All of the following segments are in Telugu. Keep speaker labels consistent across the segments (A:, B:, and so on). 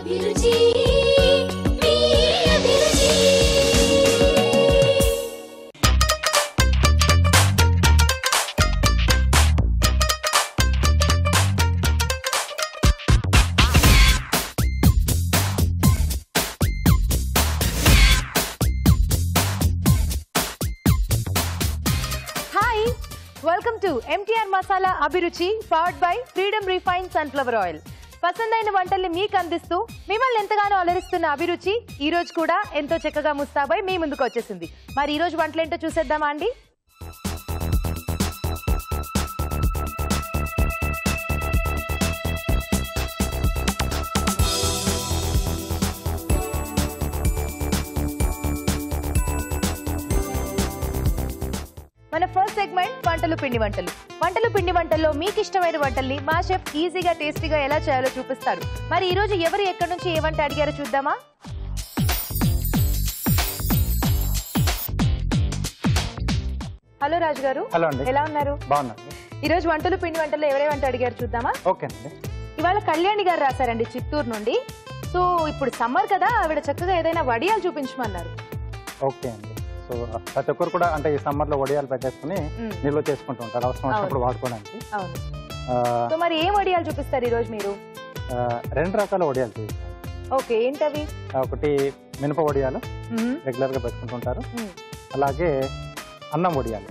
A: అభిరుచి మీ అభిరుచి
B: welcome to MTR Masala Abhiruchi powered by Freedom refined sunflower oil. పసందైన వంటల్ని మీకు అందిస్తూ మిమ్మల్ని ఎంతగానో అలరిస్తున్న అభిరుచి ఈ రోజు కూడా ఎంతో చక్కగా ముస్తాబై మీ ముందుకు వచ్చేసింది. మరి ఈ రోజు వంటలు ఏంటో చూసేద్దామా అండి? మన ఫస్ట్ సెగ్మెంట్ వంటలు పిండి వంటలు. వంటలు పిండి వంటల్లో మీకు ఇష్టమైన వంటల్ని మా షెఫ్ ఈజీగా టేస్టీగా ఎలా చేయాలో చూపిస్తారు. మరి ఈ రోజు ఎవరు ఎక్కడి నుంచి ఏ వంట అడిగారో చూద్దామా? హలో రాజు గారు.
C: హలో అండి.
B: ఎలా ఉన్నారు?
C: బాగున్నాను.
B: ఈ రోజు వంటలు పిండి వంటల్లో ఎవరే వంట అడిగారు చూద్దామా?
C: ఓకే అండి.
B: ఇవాళ కళ్యాణి గారు రాశారండి చిత్తూరు నుండి. సో ఇప్పుడు సమ్మర్ కదా, ఆవిడ చక్కగా ఏదైనా వడియాలు చూపించమన్నారు.
C: ఓకే అండి. సో ప్రతి ఒక్కరు కూడా అంటే ఈ సమ్మర్ లో వడియాలు పెట్టేసుకుని నిల్వ చేసుకుంటూ ఉంటారు అవసరం వచ్చినప్పుడు వాడుకోవడానికి.
B: అవును. సో మరి ఏం వడియాలు చూపిస్తారు ఈ రోజు మీరు?
C: రెండు రకాల వడియాలు చూపిస్తారు.
B: ఓకే, ఏంటవి?
C: ఒకటి మినప వడియాలు రెగ్యులర్ గా పెట్టుకుంటుంటారు, అలాగే అన్నం వడియాలు.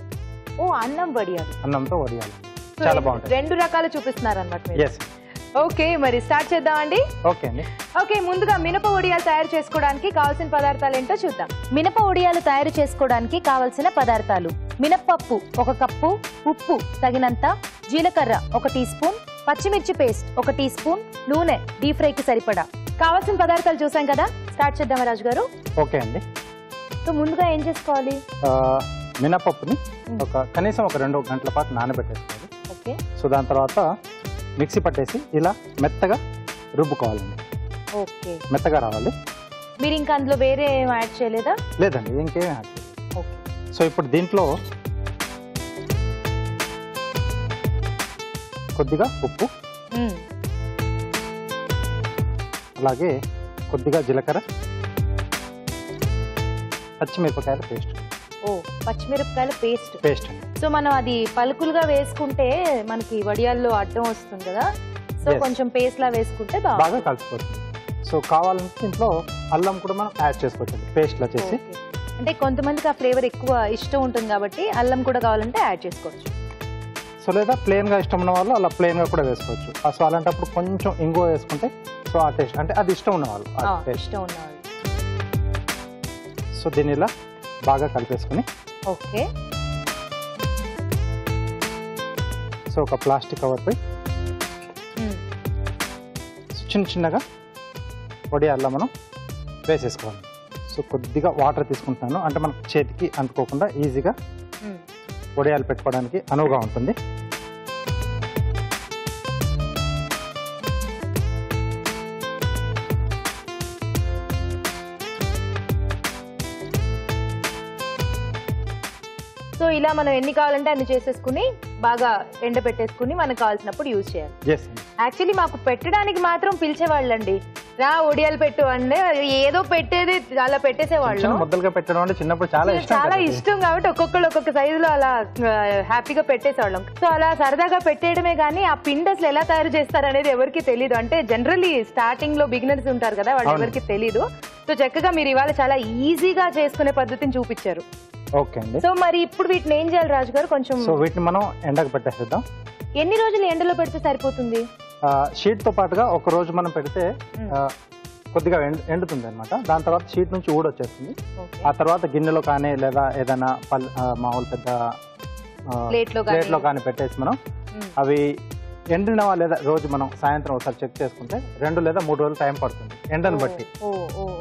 B: ఓ, అన్నం వడియాలు.
C: అన్నంతో వడియాలు చాలా బాగుంటాయి.
B: రెండు రకాలు చూపిస్తున్నారు అన్నమాట.
C: ఎస్.
B: ఓకే, మరి స్టార్ట్ చేద్దామండి.
C: ఓకే అండి.
B: ఓకే, ముందుగా మినప వడియాలు తయారు చేసుకోవడానికి కావాల్సిన పదార్థాలు ఏంటో చూద్దాం. మినప వడియాలు తయారు చేసుకోవడానికి కావాల్సిన పదార్థాలు: మినప్పప్పు 1 కప్పు, ఉప్పు తగినంత, జీలకర్ర 1 టీ స్పూన్, పచ్చిమిర్చి పేస్ట్ 1 టీ స్పూన్, నూనె డీప్ ఫ్రైకి సరిపడా. కావాల్సిన పదార్థాలు చూసాం కదా, స్టార్ట్ చేద్దామా రాజు గారు?
C: ఓకే అండి.
B: సో ముందుగా ఏం చేసుకోవాలి?
C: మినపప్పుని కనీసం 2 గంటల పాటు నానబెట్టేసుకోవాలి.
B: ఓకే.
C: సో దాని తర్వాత మిక్సీ పట్టేసి ఇలా మెత్తగా రుబ్బుకోవాలండి.
B: ఓకే,
C: మెత్తగా రావాలి.
B: మీరు ఇంకా అందులో వేరే ఏం యాడ్ చేయలేదా?
C: లేదండి, ఇంకేం యాడ్ చేయలేదు.
B: ఓకే.
C: సో ఇప్పుడు దీంట్లో కొద్దిగా ఉప్పు, అలాగే కొద్దిగా జీలకర్ర, పచ్చిమిరపకాయల పేస్ట్.
B: ఓ, పచ్చిమిరపకాయల పేస్ట్.
C: పేస్ట్ అండి.
B: సో మనం అది పలుకులుగా వేసుకుంటే మనకి వడియాల్లో అడ్డం వస్తుంది కదా, సో కొంచెం పేస్ట్ లా వేసుకుంటే
C: బాగా కలిసిపోతుంది. సో కావాలంటే దీంట్లో అల్లం కూడా మనం యాడ్ చేసుకోవచ్చు పేస్ట్ లా చేసి.
B: అంటే కొంతమందికి ఆ ఫ్లేవర్ ఎక్కువ ఇష్టం ఉంటుంది కాబట్టి అల్లం కూడా కావాలంటే యాడ్ చేసుకోవచ్చు.
C: సో లేదా ప్లెయిన్ గా ఇష్టం ఉన్న వాళ్ళు అలా ప్లెయిన్ గా కూడా వేసుకోవచ్చు. సో అలాంటప్పుడు కొంచెం ఇంగువ వేసుకుంటే సో ఆ టేస్ట్ అంటే అది ఇష్టం ఉన్న వాళ్ళు
B: ఇష్టం ఉన్నవాళ్ళు.
C: సో దీన్ని ఇలా బాగా కలిపేసుకుని
B: ఓకే.
C: సో ఒక ప్లాస్టిక్ కవర్ పై చిన్న చిన్నగా వడియాల్లో మనం వేసేసుకోవాలి. సో కొద్దిగా వాటర్ తీసుకుంటున్నాను, అంటే మనకు చేతికి అంటుకోకుండా ఈజీగా వడియాలు పెట్టుకోవడానికి అనువుగా ఉంటుంది.
B: సో ఇలా మనం ఎన్ని కావాలంటే అన్ని చేసేసుకుని బాగా ఎండ పెట్టేసుకుని మనకు కావాల్సినప్పుడు యూజ్ చేయాలి. యాక్చువల్లీ మాకు పెట్టడానికి మాత్రం పిలిచేవాళ్ళండి, రా వడియాలు పెట్టు అంటే ఏదో పెట్టేది అలా పెట్టేసేవాళ్ళు.
C: ముద్దలుగా పెట్టడం అంటే చిన్నప్పుడు చాలా
B: ఇష్టం కాబట్టి ఒక్కొక్కరు ఒక్కొక్క సైజులో అలా హ్యాపీగా పెట్టేసేవాళ్ళం. సో అలా సరదాగా పెట్టేయడమే కానీ ఆ పిండి అసలు ఎలా తయారు చేస్తారు అనేది ఎవరికి తెలియదు. అంటే జనరల్లీ స్టార్టింగ్ లో బిగినర్స్ ఉంటారు కదా, వాళ్ళు ఎవరికి తెలీదు. సో చక్కగా మీరు ఇవాళ చాలా ఈజీగా చేసుకునే పద్ధతిని చూపించారు.
C: ఓకే అండి.
B: సో మరి ఇప్పుడు వీటిని ఏం చేయాలి రాజు గారు? కొంచెం
C: సో వీటిని మనం ఎండకు పెట్టేసేద్దాం.
B: ఎన్ని రోజులు ఎండలో పెడితే సరిపోతుంది?
C: షీట్ తో పాటుగా ఒక రోజు మనం పెడితే కొద్దిగా ఎండుతుంది అనమాట. దాని తర్వాత షీట్ నుంచి ఊడొచ్చేస్తుంది. ఆ తర్వాత గిన్నెలో కానీ లేదా ఏదైనా మామూలు పెద్ద ప్లేట్లో కానీ పెట్టేసి మనం అవి ఎండినవా లేదా రోజు మనం సాయంత్రం ఒకసారి చెక్ చేసుకుంటే 2 లేదా 3 రోజులు టైం పడుతుంది ఎండను బట్టి.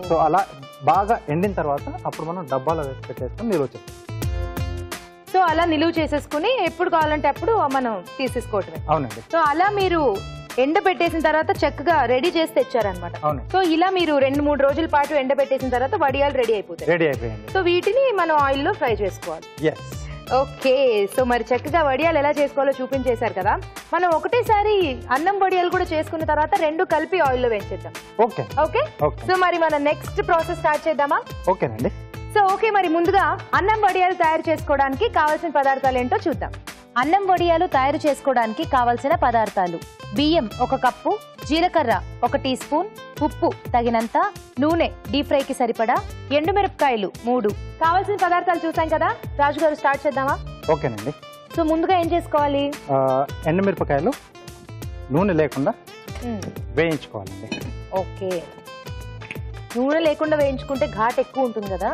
C: సో అలా బాగా ఎండిన తర్వాత అప్పుడు మనం డబ్బాలో వేసి పెట్టేసుకుని నిల్వ చేస్తాం.
B: సో అలా నిలువ చేసేసుకుని ఎప్పుడు కావాలంటే అప్పుడు మనం తీసేసుకోవటమే.
C: అవునండి.
B: సో అలా మీరు ఎండ పెట్టేసిన తర్వాత చక్కగా రెడీ చేసి తెచ్చారనమాట. సో ఇలా మీరు 2-3 రోజుల పాటు ఎండ పెట్టేసిన తర్వాత వడియాలు రెడీ అయిపోతాయి.
C: రెడీ అయిపోయింది.
B: సో వీటిని మనం ఆయిల్ లో ఫ్రై చేసుకోవాలి. ఓకే, సో మరి చక్కగా వడియాలు ఎలా చేసుకోవాలో చూపించేశారు కదా. మనం ఒకటేసారి అన్నం వడియాలు కూడా చేసుకున్న తర్వాత రెండు కలిపి ఆయిల్లో వేయించేద్దాం.
C: ఓకే
B: ఓకే, సో మరి మనం నెక్స్ట్ ప్రాసెస్ స్టార్ట్ చేద్దామా?
C: ఓకేనండి.
B: సో ఓకే, మరి ముందుగా అన్నం వడియాలు తయారు చేసుకోవడానికి కావాల్సిన పదార్థాలు ఏంటో చూద్దాం. అన్నం వడియాలు తయారు చేసుకోవడానికి కావలసిన పదార్థాలు: బియ్యం 1 కప్పు, జీలకర్ర 1 టీ స్పూన్, ఉప్పు తగినంత, నూనె డీప్ ఫ్రైకి సరిపడా, ఎండుమిరపకాయలు 3. కావాల్సిన పదార్థాలు చూసాం కదా, రాజు గారు స్టార్ట్ చేద్దామా?
C: ఓకేనండి.
B: సో ముందుగా ఏం చేసుకోవాలి?
C: ఎండుమిరపకాయలు నూనె లేకుండా వేయించుకోవాలండి.
B: ఓకే, నూనె లేకుండా వేయించుకుంటే ఘాట్ ఎక్కువ ఉంటుంది కదా,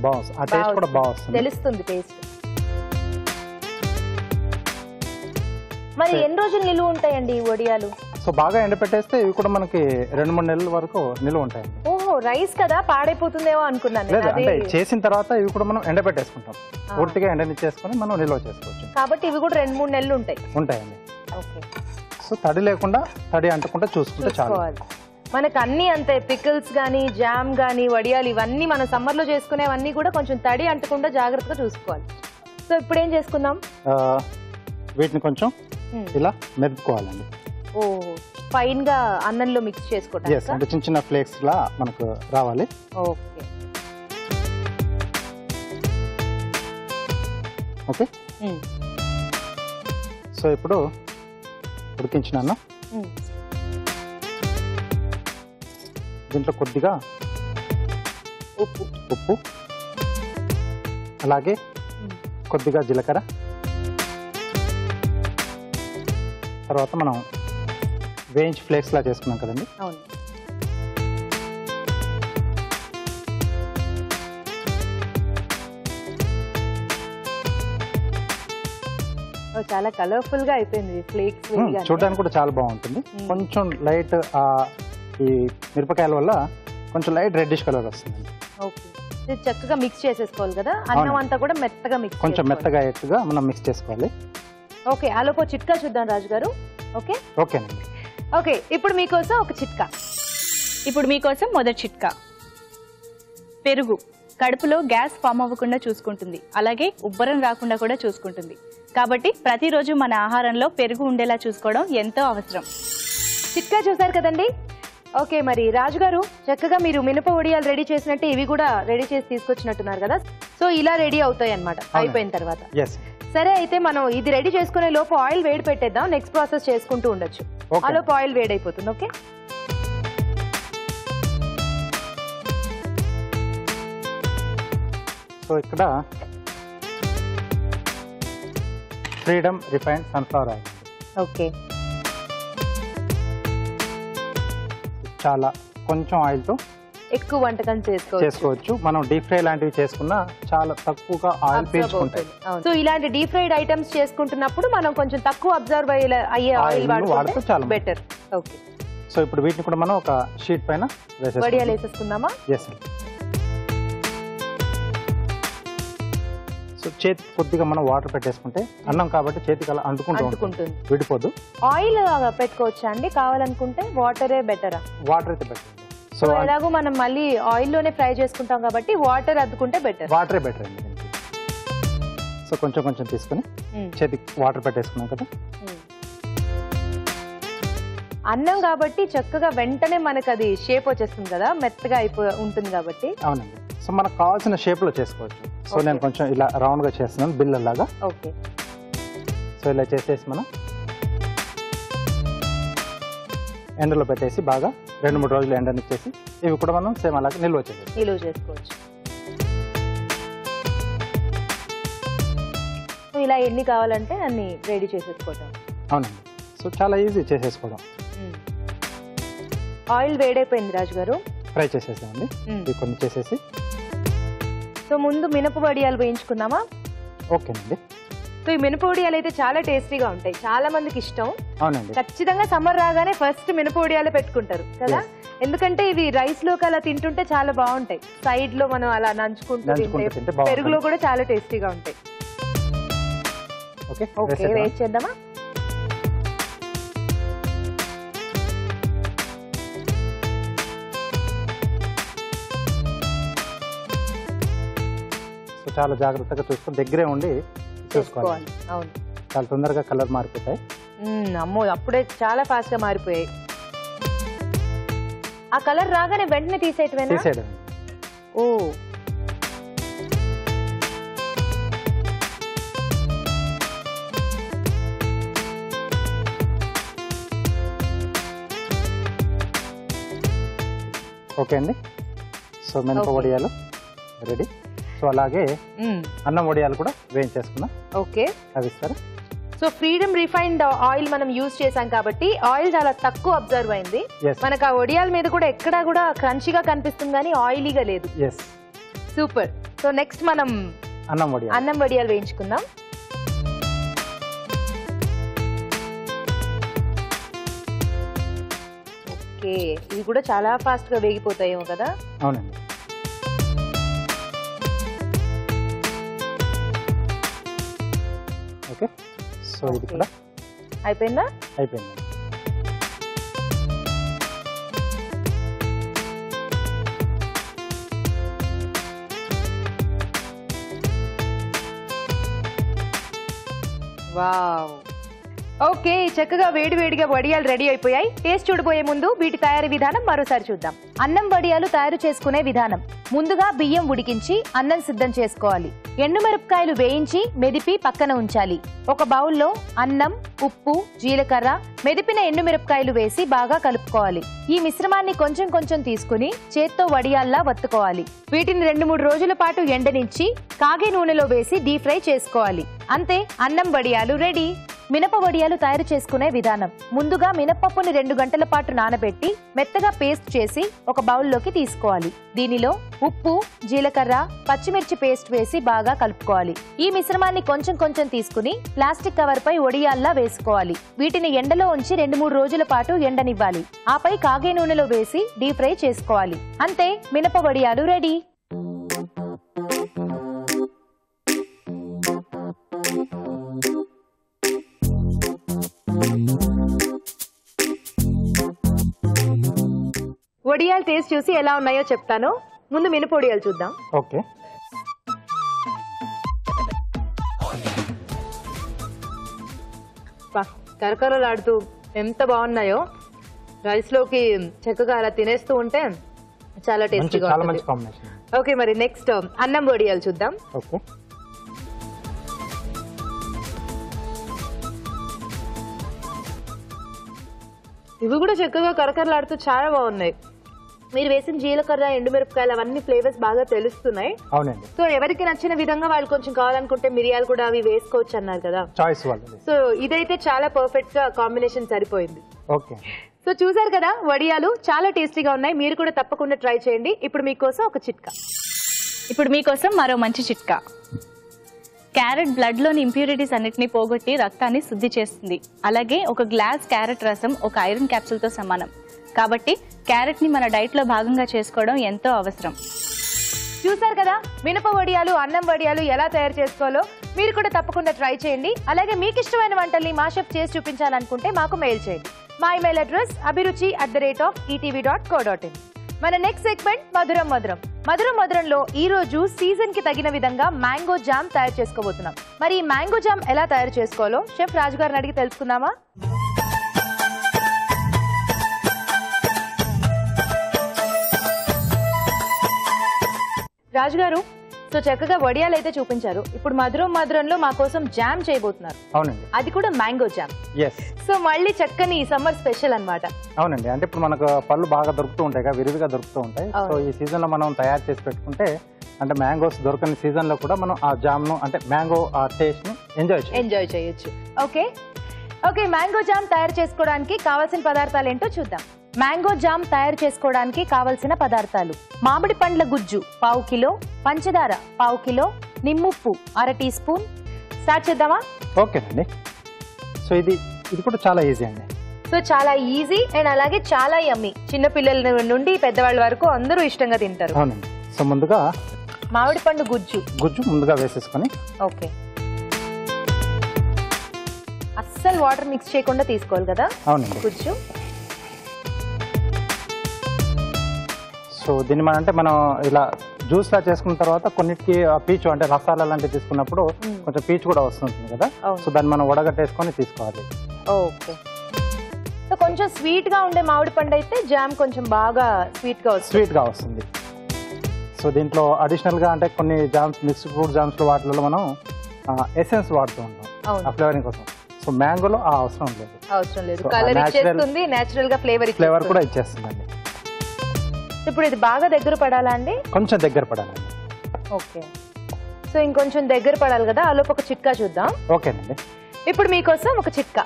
C: బాగుంది. ఆ టేస్ట్ కూడా బాగుంది,
B: తెలుస్తుంది టేస్ట్. మరి ఎన్ని రోజులు నిలువ ఉంటాయండి ఈ వడియాలు?
C: సో బాగా ఎండపెట్టేస్తే ఇవి కూడా మనకి 2-3 నెలల వరకు నిలువ ఉంటాయండి.
B: ఓహో, రైస్ కదా పాడైపోతుందేమో అనుకున్నాను.
C: లేదు, అంటే చేసిన తర్వాత ఇవి కూడా మనం ఎండపెట్టేసుకుంటాం. పూర్తిగా ఎండనిచ్చేసుకుని మనం నిల్వ చేసుకోవచ్చు.
B: కాబట్టి ఇవి కూడా 2-3 నెలలు
C: ఉంటాయండి.
B: ఓకే,
C: సో తడి లేకుండా, తడి అంటకుండా చూసుకుంటే చాలు.
B: మనకు అన్ని అంతే, పికిల్స్ గానీ, జామ్ గానీ, వడియాలు ఇవన్నీ మన సమ్మర్ లో చేసుకునేవన్నీ కూడా కొంచెం తడి అంటకుండా జాగ్రత్తగా చూసుకోవాలి. సో ఇప్పుడు ఏం చేసుకుందాం?
C: వీటిని కొంచెం ఇలా మెదుపుకోవాలండి.
B: ఓ, ఫైన్ గా అన్నంలో మిక్స్ చేసుకోవడానికి.
C: yes, అంటే చిన్న చిన్న ఫ్లేక్స్ లా మనకు రావాలి.
B: ఓకే
C: ఓకే, సో ఇప్పుడు ఉడికించిన అన్నం దీంట్లో కొద్దిగా ఉప్పు, అలాగే కొద్దిగా జీలకర్ర, తర్వాత మనం వేయించి ఫ్లేక్స్ లా చేసుకున్నాం కదండి.
B: అవును, చాలా కలర్ఫుల్ గా అయిపోయింది ఫ్లేక్స్.
C: చూడడానికి కూడా చాలా బాగుంటుంది. కొంచెం లైట్ ఈ మిరపకాయల వల్ల కొంచెం లైట్ రెడ్డిష్ కలర్ వస్తుంది.
B: ఓకే, చక్కగా మిక్స్ చేసేసుకోవాలి కదా, అన్నం అంతా కూడా మెత్తగా మిక్స్,
C: కొంచెం మెత్తగా అయ్యేట్టుగా మనం మిక్స్ చేసుకోవాలి.
B: ఓకే, ఆలోపు చిట్కా చూద్దాం రాజు గారు. ఓకే,
C: ఓకేనండి.
B: ఓకే, ఇప్పుడు మీకోసం ఒక చిట్కా.
D: ఇప్పుడు మీకోసం మొదటి చిట్కా: పెరుగు కడుపులో గ్యాస్ ఫామ్ అవ్వకుండా చూసుకుంటుంది, అలాగే ఉబ్బరం రాకుండా కూడా చూసుకుంటుంది. కాబట్టి ప్రతిరోజు మన ఆహారంలో పెరుగు ఉండేలా చూసుకోవడం ఎంతో అవసరం.
B: చిట్కా చూసారు కదండి. ఓకే, మరి రాజు గారు చక్కగా మీరు మినప వడియాలు రెడీ చేసినట్టు ఇవి కూడా రెడీ చేసి తీసుకొచ్చినట్టున్నారు కదా. సో ఇలా రెడీ అవుతాయి అన్నమాట అయిపోయిన తర్వాత. సరే, అయితే మనం ఇది రెడీ చేసుకునే లోపు ఆయిల్ వేడి పెట్టేద్దాం. నెక్స్ట్ ప్రాసెస్ చేసుకుంటూ ఉండొచ్చు. ఆ లోపు ఆయిల్ వేడి అయిపోతుంది. ఓకే,
C: సో ఇక్కడ freedom refined sunflower oil.
B: Okay,
C: చాలా కొంచెం ఆయిల్తో
B: ఎక్కువ వంటకం
C: చేసుకోవచ్చు. మనం డీప్ ఫ్రై లాంటివి చేసుకున్నా చాలా తక్కువగా ఆయిల్ పీల్చుకుంటాయి.
B: సో ఇలాంటి డీప్ ఫ్రైడ్ ఐటమ్స్ చేసుకుంటున్నప్పుడు మనం కొంచెం తక్కువ అబ్జర్వ్ అయ్యే ఆయిల్ వాడుకుంటే చాలా బెటర్. ఓకే,
C: సో ఇప్పుడు వీటిని కూడా మనం ఒక షీట్ పైన
B: వడియాలు వేసేసుకుందామా?
C: ఎస్. సో చేతి కొద్దిగా మనం వాటర్ పెట్టేసుకుంటే అన్నం కాబట్టి చేతికి అలా అంటుకుంటుంది, విడిపోదు.
B: ఆయిల్ పెట్టుకోవచ్చా అండి కావాలనుకుంటే? వాటరే బెటరా?
C: వాటర్ అయితే బెటర్.
B: సో ఎలాగో మనం మళ్ళీ ఆయిల్ లోనే ఫ్రై చేసుకుంటాం కాబట్టి వాటర్ అద్దుకుంటే బెటర్.
C: వాటరే బెటర్ అండి. సో కొంచెం కొంచెం తీసుకుని చేతికి వాటర్ పెట్టేసుకున్నాం కదా.
B: అన్నం కాబట్టి చక్కగా వెంటనే మనకు అది షేప్ వచ్చేస్తుంది కదా, మెత్తగా ఉంటుంది కాబట్టి.
C: అవునండి. సో మనకు కావాల్సిన షేప్ లో చేసుకోవచ్చు. సో నేను కొంచెం ఇలా రౌండ్ గా చేస్తున్నాను, బిల్లలాగా.
B: ఓకే,
C: సో ఇలా చేసేసి మనం ఎండలో పెట్టేసి బాగా 2-3 రోజులు ఎండనిచ్చేసి ఇవి కూడా మనం సేమ్ అలాగే నిల్వ
B: చేసుకోవచ్చు. ఇలా ఎన్ని కావాలంటే అన్ని రెడీ చేసేసుకోవటం.
C: అవునండి. సో చాలా ఈజీ చేసేసుకోవడం.
B: ఆయిల్ వేడైపోయింది రాజు గారు,
C: ఫ్రై చేసేసామండి. ఇవి కొన్ని చేసేసి
B: సో ముందు మినప వడియాలు వేయించుకుందామా?
C: ఓకేనండి.
B: సో ఈ మినప వడియాలు అయితే చాలా టేస్టీగా ఉంటాయి, చాలా మందికి ఇష్టం.
C: అవునండి.
B: ఖచ్చితంగా సమ్మర్ రాగానే ఫస్ట్ మినప వడియాలే పెట్టుకుంటారు కదా, ఎందుకంటే ఇవి రైస్ లోకి అలా తింటుంటే చాలా బాగుంటాయి. సైడ్ లో మనం అలా నంచుకుంటూ తింటే పెరుగులో కూడా చాలా టేస్టీగా ఉంటాయి. ఓకే, వేస్ట్ చేద్దామా?
C: చాలా జాగ్రత్తగా చూసుకొని దగ్గరే ఉండి
B: చేసుకోవాలి. అవును,
C: చాలా తొందరగా కలర్ మారిపోతాయి.
B: అమ్మో అప్పుడే చాలా ఫాస్ట్ గా మారిపోయాయి. ఆ కలర్ రాగానే వెంటనే తీసేయటమేనా?
C: తీసేయడం.
B: ఓ
C: ఓకే అండి. సో మినప వడియాలు రెడీ. సో అలాగే అన్నం వడియాలు కూడా వేయించేసుకున్నాం.
B: ఓకే,
C: అవి ఇస్తారా?
B: సో ఫ్రీడమ్ రిఫైన్డ్ ఆయిల్ మనం యూజ్ చేసాం కాబట్టి ఆయిల్ చాలా తక్కువ అబ్జర్వ్ అయింది.
C: Yes.
B: మనకు ఆ వడియాల మీద కూడా ఎక్కడా కూడా క్రంచీగా కనిపిస్తుంది కానీ ఆయిలీగా లేదు.
C: ఎస్.
B: సూపర్. సో నెక్స్ట్ మనం అన్నం వడియాలు వేయించుకుందాం. ఓకే, ఇవి కూడా చాలా ఫాస్ట్ గా వేగిపోతాయేమో కదా?
C: అవునండి. ఓకే, సో ఇది కూడా
B: అయిపోయిందా?
C: అయిపోయింది.
B: వావ్. ఓకే, చక్కగా వేడివేడిగా వడియాలు రెడీ అయిపోయాయి. టేస్ట్ చూడబోయే ముందు వీటి తయారీ విధానం మరోసారి చూద్దాం. అన్నం వడియాలు తయారు చేసుకునే విధానం. ముందుగా బియ్యం ఉడికించి అన్నం సిద్ధం చేసుకోవాలి. ఎండుమిరపకాయలు వేయించి మెదిపి పక్కన ఉంచాలి. ఒక బౌల్లో అన్నం, ఉప్పు, జీలకర్ర, మెదిపిన ఎండుమిరపకాయలు వేసి బాగా కలుపుకోవాలి. ఈ మిశ్రమాన్ని కొంచెం కొంచెం తీసుకుని చేత్తో వడియాల్లా వత్తుకోవాలి. వీటిని 2-3 రోజుల పాటు ఎండనిచ్చి కాగే నూనెలో వేసి డీప్ ఫ్రై చేసుకోవాలి. అంతే, అన్నం వడియాలు రెడీ. మినప వడియాలు తయారు చేసుకునే విధానం. ముందుగా మినపప్పుని 2 గంటల పాటు నానబెట్టి మెత్తగా పేస్ట్ చేసి ఒక బౌల్లోకి తీసుకోవాలి. దీనిలో ఉప్పు, జీలకర్ర, పచ్చిమిర్చి పేస్ట్ వేసి బాగా కలుపుకోవాలి. ఈ మిశ్రమాన్ని కొంచెం కొంచెం తీసుకుని ప్లాస్టిక్ కవర్ పై వడియాల్లా వేసుకోవాలి. వీటిని ఎండలో ఉంచి 2-3 రోజుల పాటు ఎండనివ్వాలి. ఆపై కాగే నూనెలో వేసి డీప్ ఫ్రై చేసుకోవాలి. అంతే, మినప వడియాలు రెడీ. వడియాలు టేస్ట్ చూసి ఎలా ఉన్నాయో చెప్తాను. ముందు మినప వడియాలు చూద్దాం.
C: ఓకే,
B: కరకరలాడుతూ ఎంత బాగున్నాయో. రైస్ లోకి చక్కగా అలా తినేస్తూ ఉంటే చాలా టేస్టీగా
C: చాలా మంచి
B: ఉంటుంది.
C: కాంబినేషన్.
B: ఓకే, మరి నెక్స్ట్ అన్నం వడియాలు చూద్దాం.
C: ఓకే,
B: ఇవి కూడా చక్కగా కరకరలాడుతూ చాలా బాగున్నాయి. మీరు వేసిన జీలకర్ర, ఎండుమిరపకాయలు అవన్నీ ఫ్లేవర్స్ బాగా తెలుస్తున్నాయి.
C: అవునండి.
B: సో ఎవరికి నచ్చిన విధంగా వాళ్ళు కొంచెం కావాలనుకుంటే మిరియాలు కూడా అవి వేసుకోవచ్చు అన్నారు కదా.
C: చాయిస్ వాళ్ళది.
B: సో ఇదైతే చాలా పర్ఫెక్ట్ గా కాంబినేషన్ సరిపోయింది.
C: ఓకే,
B: సో చూసారు కదా, వడియాలు చాలా టేస్టీగా ఉన్నాయి. మీరు కూడా తప్పకుండా ట్రై చేయండి. ఇప్పుడు మీకోసం ఒక చిట్కా.
D: ఇప్పుడు మీకోసం మరో మంచి చిట్కా. క్యారెట్ బ్లడ్లోని ఇంప్యూరిటీస్ అన్నిటిని పోగొట్టి రక్తాన్ని శుద్ధి చేస్తుంది. అలాగే ఒక గ్లాస్ క్యారెట్ రసం ఒక ఐరన్ క్యాప్సూల్తో సమానం. కాబట్టి క్యారెట్ని మన డైట్లో భాగంగా చేసుకోవడం ఎంతో అవసరం.
B: చూసారు కదా, మినప వడియాలు, అన్నం వడియాలు ఎలా తయారు చేసుకోవాలో మీరు కూడా తప్పకుండా ట్రై చేయండి. అలాగే మీకు ఇష్టమైన వంటల్ని మా షెఫ్ చేసి చూపించాలనుకుంటే మాకు మెయిల్ చేయండి. మా ఇమెయిల్ అడ్రస్ abhiruchi@etv.co.in. మన నెక్స్ట్ సెగ్మెంట్ మధురం మధురం. మధురం మధురంలో ఈ రోజు సీజన్ కి తగిన విధంగా మ్యాంగో జామ్ తయారు చేసుకోబోతున్నాం. మరి ఈ మ్యాంగో జామ్ ఎలా తయారు చేసుకోవాలో షెఫ్ రాజు గారిని అడిగి తెలుసుకుందామా? రాజు గారు, సో చక్కగా వడియాలు అయితే చూపించారు. ఇప్పుడు మధురం మధురంలో మా కోసం జామ్ చేయబోతున్నారు.
C: అవునండి.
B: అది కూడా మ్యాంగో జామ్.
C: ఎస్.
B: సో మళ్ళీ చక్కని సమ్మర్ స్పెషల్ అన్నమాట.
C: అవునండి. అంటే ఇప్పుడు మనకు పళ్ళు బాగా దొరుకుతూ ఉంటాయి కదా, విరివిగా దొరుకుతూ ఉంటాయి. సో ఈ సీజన్ లో మనం తయారు చేసి పెట్టుకుంటే, అంటే మ్యాంగోస్ దొరకని సీజన్ లో కూడా మనం ఆ జామ్ ను, అంటే మ్యాంగో ఆ టేస్ట్ ను ఎంజాయ్ చేయొచ్చు. ఓకే, మ్యాంగో జామ్ తయారు చేసుకోవడానికి కావాల్సిన పదార్థాలు ఏంటో చూద్దాం. మ్యాంగో జామ్ తయారు చేసుకోవడానికి కావలసిన పదార్థాలు: మామిడి పండ్ల గుజ్జు 1/2 కిలో, పంచదార 1/2 కిలో, నిమ్ముప్పు 1/2 టీ స్పూన్. స్టార్ట్ చేద్దామా? ఓకేనండి. సో ఇది కూడా చాలా ఈజీ అండి.
B: సో చాలా ఈజీ అండ్ అలాగే చాలా యమ్మీ. చిన్న పిల్లల నుండి పెద్దవాళ్ళ వరకు అందరూ ఇష్టంగా తింటారు.
C: అవునండి. సో ముందుగా
B: మామిడి పండు గుజ్జు
C: ముందుగా వేసేసుకొని,
B: ఓకే, అస్సలు వాటర్ మిక్స్ చేయకుండా తీసుకోవాలి కదా.
C: అవునండి.
B: గుజ్జు.
C: సో దీన్ని మనం ఇలా జ్యూస్ లా చేసుకున్న తర్వాత కొన్నిటికి పీచు అంటే రసాలు లాంటివి తీసుకున్నప్పుడు కొంచెం పీచు కూడా వస్తుంటుంది కదా, సో దాన్ని మనం వడగట్టేసుకొని తీసుకోవాలి.
B: ఓకే. సో కొంచెం స్వీట్ గా ఉండే మామిడి పండు అయితే జామ్ కొంచెం బాగా స్వీట్ గా వస్తుంది. సో దీంట్లో అడిషనల్ గా అంటే కొన్ని జామ్స్ మిక్స్డ్ ఫ్రూట్ జామ్స్ లో వాటిలో మనం ఎసెన్స్ వాడుతూ ఉంటాం ఆ ఫ్లేవరింగ్ కోసం. సో మ్యాంగోలో ఆ అవసరం లేదు. కలర్ ఇచ్చేస్తుంది, నేచురల్ గా ఫ్లేవర్
C: కూడా ఇచ్చేస్తుందండి.
B: ఇప్పుడు ఇది బాగా దగ్గర పడాలా అండి?
C: కొంచెం దగ్గర పడాలండి.
B: ఓకే. సో ఇంకొంచెం దగ్గర పడాలి కదా, ఆలోపు ఒక చిట్కా చూద్దాం.
C: ఓకేనండి.
B: ఇప్పుడు మీకోసం ఒక చిట్కా.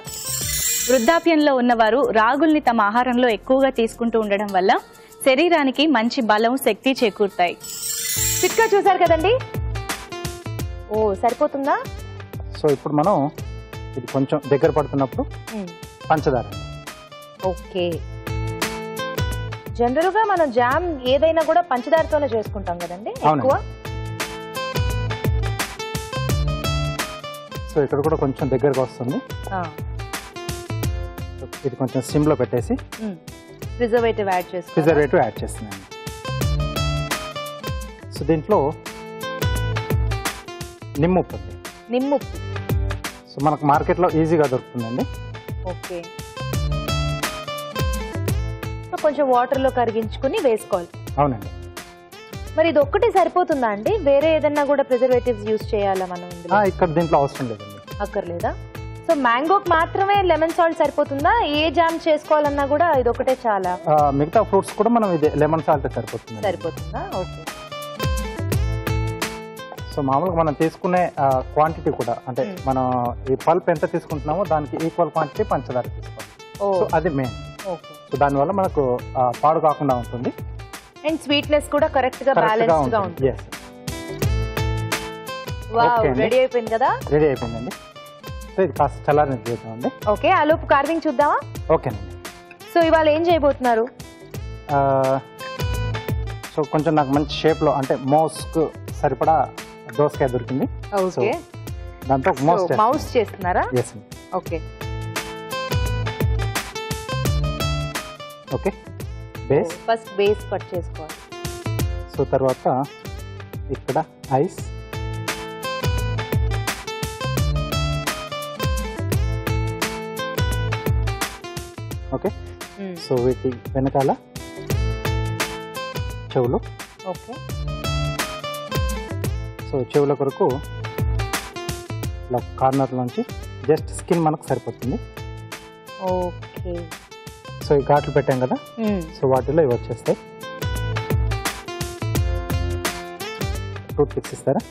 D: వృద్ధాప్యంలో ఉన్నవారు రాగుల్ని తమ ఆహారంలో ఎక్కువగా తీసుకుంటూ ఉండడం వల్ల శరీరానికి మంచి బలం, శక్తి చేకూరుతాయి.
B: చిట్కా చూసారు కదండి. ఓ సరిపోతుందా?
C: సో ఇప్పుడు మనం ఇది కొంచెం దగ్గర పడుతున్నప్పుడు పంచదార.
B: ఓకే. జనరల్ గా మనం జామ్ ఏదైనా కూడా పంచదారతోనే చేసుకుంటాం కదండి ఎక్కువ.
C: సో ఇక్కడ కూడా కొంచెం దగ్గరగా వస్తుంది. ఇది కొంచెం సిమ్ లో పెట్టేసి
B: ప్రిజర్వేటివ్
C: యాడ్ చేస్తున్నాను. సో దీంట్లో నిమ్ముప్పు. సో మనకు మార్కెట్ లో ఈజీగా దొరుకుతుందండి.
B: ఓకే. సో కొంచెం వాటర్ లో కరిగించుకుని వేసుకోవాలి.
C: అవునండి.
B: మరి ఇది ఒక్కటే సరిపోతుందా అండి? వేరే ఏదన్నా కూడా ప్రిజర్వేటివ్స్ యూజ్ చేయాలా మనం?
C: ఇక్కడ దీంట్లో అవసరం లేదండి.
B: అక్కర్లేదా? సో మ్యాంగోకి మాత్రమే లెమన్ సాల్ట్ సరిపోతుందా? ఏ జామ్ చేసుకోవాలన్నా కూడా ఇది ఒకటే చాలా?
C: మిగతా ఫ్రూట్స్ కూడా మనం ఇది లెమన్ సాల్ట్
B: సరిపోతుందా? ఓకే.
C: సో మామూలుగా మనం తీసుకునే క్వాంటిటీ కూడా అంటే మనం ఈ పల్ప్ ఎంత తీసుకుంటున్నామో దానికి ఈక్వల్ క్వాంటిటీ పంచదార తీసుకోవాలి. సో అది మెయిన్. సో దానివల్ల మనకు పాడు కాకుండా ఉంటుంది
B: అండ్ స్వీట్నెస్ కూడా కరెక్ట్ గా బ్యాలెన్స్డ్ గా ఉంటుంది. వావ్, రెడీ అయిపోయింది కదా?
C: రెడీ అయిపోయిందండి. సో ఇది కాస్త చల్లారని చూద్దామండి.
B: ఓకే. ఆ లోపు కార్వింగ్ చూద్దామా?
C: ఓకేనండి.
B: సో ఇవాళ ఏం చేయబోతున్నారు?
C: సో కొంచెం నాకు మంచి షేప్ లో అంటే మౌస్కు సరిపడా దోసకాయ దొరికింది.
B: ఓకే.
C: దాంతో
B: మౌస్ చేస్తున్నారా?
C: yes.
B: Okay.
C: Okay. Base
B: first base cut చేసుకోవాలి.
C: సో తర్వాత ఇక్కడ ఐస్, ఓకే. సో వీటి వెనకాల చెవులు.
B: ఓకే.
C: సో చెవుల కొరకు ఇలా కార్నర్ నుంచి జస్ట్ స్కిన్ మనకు సరిపోతుంది.
B: ఓకే.
C: సో ఈ ఘాట్లు పెట్టాం కదా, సో వాటిలో ఇవి వచ్చేస్తాయి. టూత్ పిక్స్ ఇస్తారా?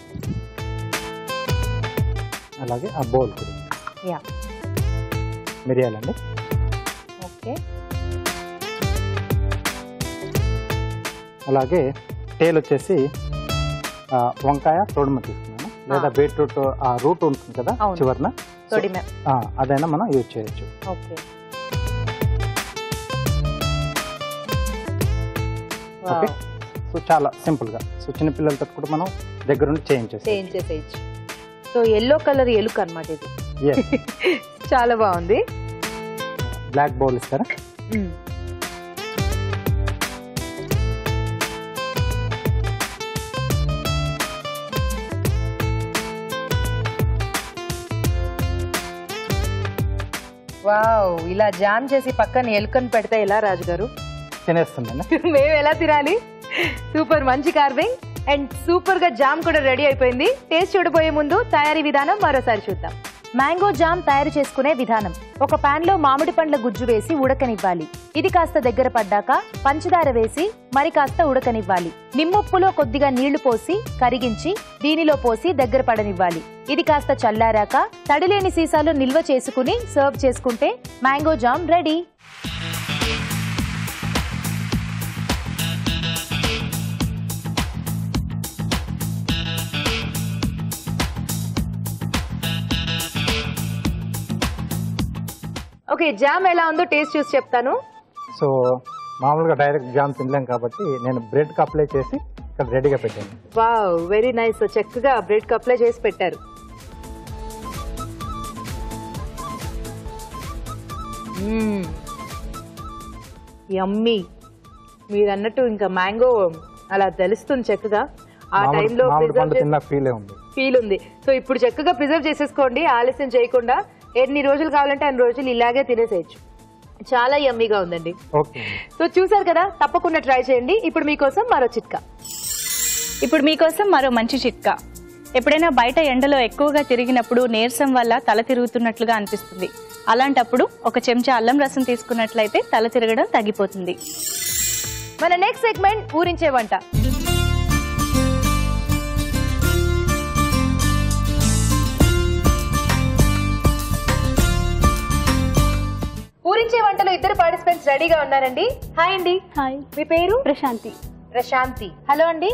C: అలాగే ఆ బౌల్ కూడా మిరియాలండి.
B: ఓకే.
C: అలాగే టేల్ వచ్చేసి వంకాయ తొడిమ తీసుకున్నాను, లేదా బీట్రూట్ ఆ రూట్ ఉంటుంది కదా చివరిన, అదైనా మనం యూజ్ చేయొచ్చు.
B: ఓకే.
C: ఓకే. సో చాలా సింపుల్ గా, సో చిన్నపిల్లలతో కూడా మనం దగ్గర నుండి
B: చేయించేసేయచ్చు. సో ఎల్లో కలర్ ఎలుక అన్నమాట ఇది. చాలా బాగుంది.
C: బ్లాక్ బౌల్ ఇస్తారా?
B: వావ్, ఇలా జామ్ చేసి పక్కన ఎలుకను పెడితే ఎలా రాజుగారు?
C: తినేస్తుందండి.
B: మేము ఎలా తినాలి? సూపర్, మంచి కార్వింగ్ అండ్ సూపర్ గా జామ్ కూడా రెడీ అయిపోయింది. టేస్ట్ చూడబోయే ముందు తయారీ విధానం మరోసారి చూద్దాం. మ్యాంగో జామ్ తయారు చేసుకునే విధానం. ఒక పాన్ లో మామిడి పండ్ల గుజ్జు వేసి ఉడకనివ్వాలి. ఇది కాస్త దగ్గర పడ్డాక పంచదార వేసి మరి కాస్త ఉడకనివ్వాలి. నిమ్మొప్పులో కొద్దిగా నీళ్లు పోసి కరిగించి దీనిలో పోసి దగ్గర పడనివ్వాలి. ఇది కాస్త చల్లారాక తడిలేని సీసాలో నిల్వ చేసుకుని సర్వ్ చేసుకుంటే mango jam ready. Okay, jam ఎలా ఉందో టేస్ట్ చూసి చెప్తాను.
C: సో మామూలుగా డైరెక్ట్ జామ్ తినలేం కాబట్టి నేను బ్రెడ్ కి అప్లై చేసి ఇక్కడ రెడీగా పెట్టాను.
B: Wow, very nice. చక్కగా బ్రెడ్ కి అప్లై చేసి పెట్టారు. యమ్మీ. మీరు అన్నట్టు ఇంకా మ్యాంగో అలా తెలుస్తుంది చక్కగా. ఆ టైంలో
C: తిన్న
B: ఫీల్ ఉంది. సో ఇప్పుడు చక్కగా ప్రిజర్వ్ చేసేసుకోండి, ఆలస్యం చేయకుండా. ఎన్ని రోజులు కావాలంటే అన్ని రోజులు ఇలాగే తినేసేయచ్చు. చాలా యమ్మీగా ఉందండి. సో చూసారు కదా, తప్పకుండా ట్రై చేయండి. ఇప్పుడు మీకోసం మరో చిట్కా.
D: ఇప్పుడు మీకోసం మరో మంచి చిట్కా. ఎప్పుడైనా బయట ఎండలో ఎక్కువగా తిరిగినప్పుడు నీరసం వల్ల తల తిరుగుతున్నట్లుగా అనిపిస్తుంది. అలాంటప్పుడు ఒక చెంచా అల్లం రసం తీసుకున్నట్లయితే తల తిరగడం తగ్గిపోతుంది.
B: మన నెక్స్ట్ సెగ్మెంట్ ఊరించే వంట. ఊరించే వంటలో ఇద్దరు పార్టిసిపెంట్స్ రెడీగా ఉన్నారండి. హాయ్ అండి.
E: హాయ్,
B: మీ పేరు?
E: ప్రశాంతి.
B: ప్రశాంతి. హలో అండి.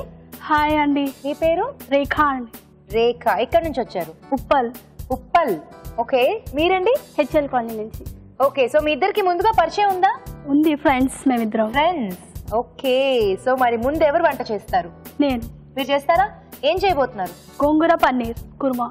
E: హాయ్ అండి.
B: మీ పేరు?
E: రేఖా అండి.
B: రేఖ. ఎక్కడి నుంచి వచ్చారు?
E: ఉప్పల్.
B: ఉప్పల్. ఓకే, మీరండి?
E: హెచ్ఎల్ కాలనీ నుంచి.
B: ఓకే, సో మీ ఇద్దరికి ముందుగా పరిచయం ఉందా?
E: ఉంది, ఫ్రెండ్స్ మేమిద్దరం.
B: ఫ్రెండ్స్. ఓకే, సో మరి ముందు ఎవరు వంట చేస్తారు?
E: నేను.
B: మీరు చేస్తారా? ఏం చేయబోతున్నారు?
E: గోంగూర పన్నీర్ కుర్మా.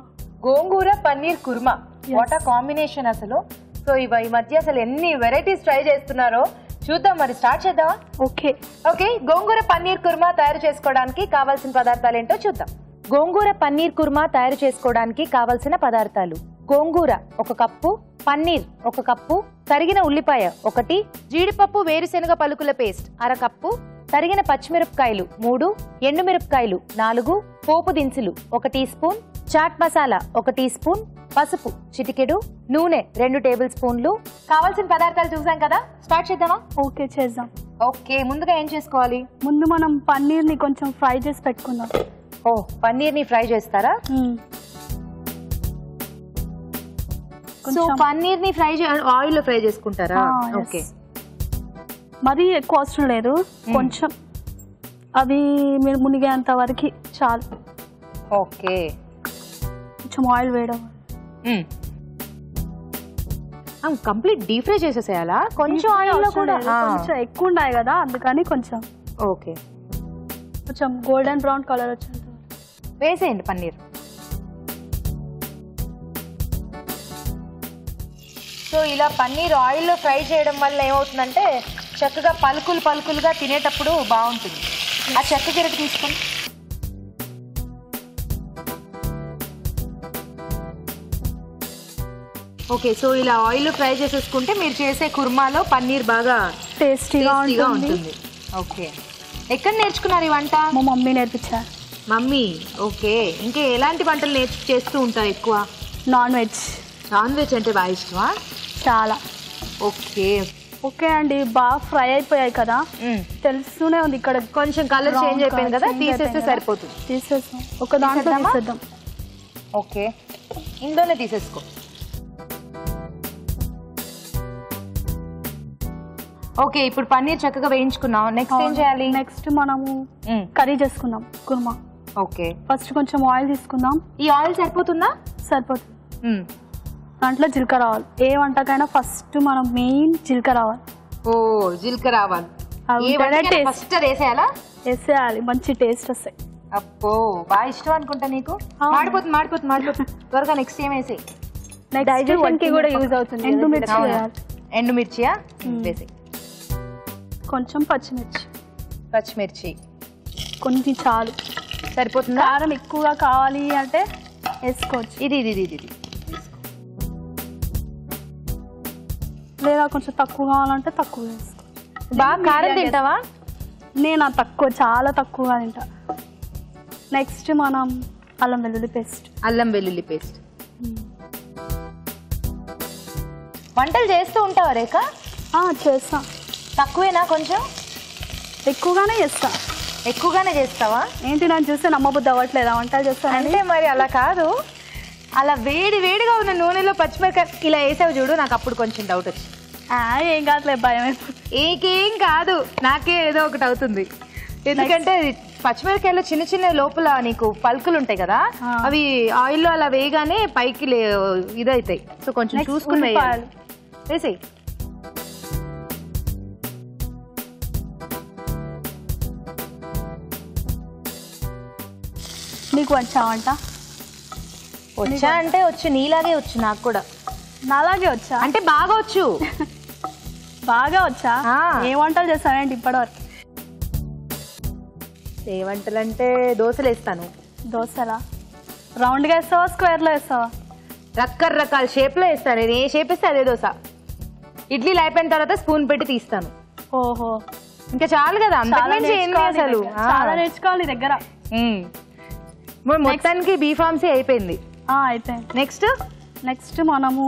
B: గోంగూర పన్నీర్ కుర్మా. వాట్ ఆ కాంబినేషన్ అసలు. సో ఈ మధ్య అసలు ఎన్ని వెరైటీస్ ట్రై చేస్తున్నారో చూద్దాం. మరి స్టార్ట్ చేద్దామా?
E: ఓకే.
B: ఓకే, గోంగూర పన్నీర్ కుర్మా తయారు చేసుకోవడానికి కావాల్సిన పదార్థాలు ఏంటో చూద్దాం. గోంగూర పన్నీర్ కుర్మా తయారు చేసుకోవడానికి కావలసిన పదార్థాలు: గోంగూర 1 కప్పు, పన్నీర్ 1 కప్పు, తరిగిన ఉల్లిపాయ 1, జీడిపప్పు వేరుశెనగ పలుకుల పేస్ట్ 1/2 కప్పు, తరిగిన పచ్చిమిరపకాయలు 3, ఎండుమిరపకాయలు 4, పోపు దినుసులు 1 teaspoon, chaat masala 1 teaspoon, పసుపు చిటికెడు, నూనె 2 టేబుల్ స్పూన్లు. కావాల్సిన పదార్థాలు చూసాం కదా, స్టార్ట్ చేద్దామా?
E: ఓకే, చేద్దాం.
B: ఓకే, ముందుగా ఏం చేసుకోవాలి?
E: ముందు మనం పన్నీర్ని కొంచెం ఫ్రై చేసి పెట్టుకుందాం.
B: ఓ, పన్నీర్ని ఫ్రై చేస్తారా? సో పన్నీర్ ని ఫ్రై ఆయిల్ లో ఫ్రై చేసుకుంటారా? ఓకే,
E: మరీ ఎక్కువ అవసరం లేదు, కొంచెం అవి మీరు మునిగేంత వరకు చాలు.
B: ఓకే,
E: కొంచెం ఆయిల్ వేయడం.
B: కంప్లీట్ డీప్ ఫ్రై చేసేసేయాలా? కొంచెం ఆయిల్ లో కూడా
E: కొంచెం ఎక్కువ ఉన్నాయి కదా, అందుకని కొంచెం.
B: ఓకే,
E: కొంచెం గోల్డెన్ బ్రౌన్ కలర్ వచ్చేంత
B: వేసేయండి పన్నీర్. సో ఇలా పన్నీర్ ఆయిల్లో ఫ్రై చేయడం వల్ల ఏమవుతుందంటే చక్కగా పలుకులుగా తినేటప్పుడు బాగుంటుంది. ఆ చెక్క గరిటె తీసుకొని ఓకే, సో ఇలా ఆయిల్లో ఫ్రై చేసేసుకుంటే మీరు చేసే కుర్మాలో పన్నీర్ బాగా
E: టేస్టీగా ఉంటుంది.
B: ఓకే, ఎక్కడ నేర్చుకున్నారు ఈ వంట?
E: మా మమ్మీ నేర్పించారు.
B: మమ్మీ. ఓకే, ఇంకా ఎలాంటి వంటలు చేస్తూ ఉంటారు ఎక్కువ?
E: Non veg.
B: నాన్ వెజ్ అంటే బాగా ఇష్టమా?
E: చాలా.
B: ఓకే
E: ఓకే అండి, బాగా ఫ్రై అయిపోయాయి కదా, తెలుస్తూనే ఉంది. ఇక్కడ
B: కొంచెం కలర్ చేంజ్ అయిపోయింది కదా, తీసేస్తే సరిపోతుంది.
E: తీసేస్తాం, ఒక దాంట్లో తీసేద్దాం.
B: ఓకే, ఇందులోనే తీసేసుకో. ఓకే, ఇప్పుడు పన్నీర్ చక్కగా వేయించుకున్నాం. నెక్స్ట్ ఏం చేయాలి?
E: నెక్స్ట్ మనము కర్రీ చేసుకుందాం, కుర్మా.
B: ఓకే,
E: ఫస్ట్ కొంచెం ఆయిల్ తీసుకుందాం.
B: ఈ ఆయిల్ సరిపోతుందా?
E: సరిపోతుంది. దాంట్లో జీలకర్ర ఆవాలు. ఏ వంటకైనా ఫస్ట్ మనం మెయిన్ జీలకర్ర ఆవాలు.
B: ఓ, జీలకర్ర ఆవాలు ఫస్ట్ వేసేయాలా?
E: వేసేయాలి, మంచి టేస్ట్ వస్తాయి.
B: అప్పో, బాగా ఇష్టం అనుకుంటా నీకు. మాడిపోతుంది. త్వరగా నెక్స్ట్ ఏం వేసి?
E: డైజెషన్ కి కూడా యూజ్ అవుతుంది. ఎండుమిర్చి వేయాలి.
B: ఎండుమిర్చియా? వేసి.
E: కొంచెం పచ్చిమిర్చి కొన్ని చాలు,
B: సరిపోతుంది.
E: కారం ఎక్కువగా కావాలి అంటే వేసుకోవచ్చు.
B: ఇది
E: లేదా కొంచెం తక్కువ కావాలంటే తక్కువ వేసుకోవచ్చు.
B: బాగా కారం తింటావా?
E: నేను తక్కువ, చాలా తక్కువగా తింటా. నెక్స్ట్ మనం అల్లం వెల్లుల్లి పేస్ట్.
B: వంటలు చేస్తూ ఉంటావా రేఖ?
E: చేస్తా.
B: తక్కువేనా? కొంచెం
E: ఎక్కువగానే చేస్తా.
B: ఎక్కువగానే చేస్తావా?
E: ఏంటి, నన్ను చూస్తే నమ్మబుద్ధి అవ్వట్లేదా వంటలు చేస్తాను
B: అంటే? మరి అలా కాదు, అలా వేడిగా ఉన్న నూనెలో పచ్చిమిరకాయ ఇలా వేసావు చూడు, నాకు అప్పుడు కొంచెం డౌట్ వచ్చింది.
E: ఏం కాదులే, భయం.
B: ఏకేం కాదు, నాకే ఏదో ఒకటి అవుతుంది. ఎందుకంటే పచ్చిమిరకాయలో చిన్న లోపల నీకు పలుకులు ఉంటాయి కదా, అవి ఆయిల్లో అలా వేయగానే పైకి ఇదవుతాయి. సో కొంచెం చూసుకుని వేయాలి. వేసేయి.
E: నీకు వచ్చా వంట?
B: వచ్చా అంటే వచ్చు, నీలాగే వచ్చు. నాకు కూడా
E: నాలాగే వచ్చా
B: అంటే బాగా వచ్చు.
E: బాగా వచ్చా? ఏ వంటలు చేస్తానండి ఇప్పటివరకు?
B: ఏ వంటలంటే దోశలు వేస్తాను.
E: దోశలా రౌండ్గా వేస్తావా స్క్వేర్లో వేస్తావా?
B: రకరకాల షేప్లో వేస్తాను. నేను ఏ షేప్ వేస్తే అదే దోశ. ఇడ్లీలు అయిపోయిన తర్వాత స్పూన్ పెట్టి తీస్తాను.
E: ఓహో,
B: ఇంకా చాలు కదా, అంతకుమించి ఏంది అసలు.
E: చాలా నేర్చుకోవాలి నీ దగ్గర.
B: మొత్తానికి బీఫార్మసీ అయిపోయింది.
E: అయిపోయింది.
B: నెక్స్ట్
E: మనము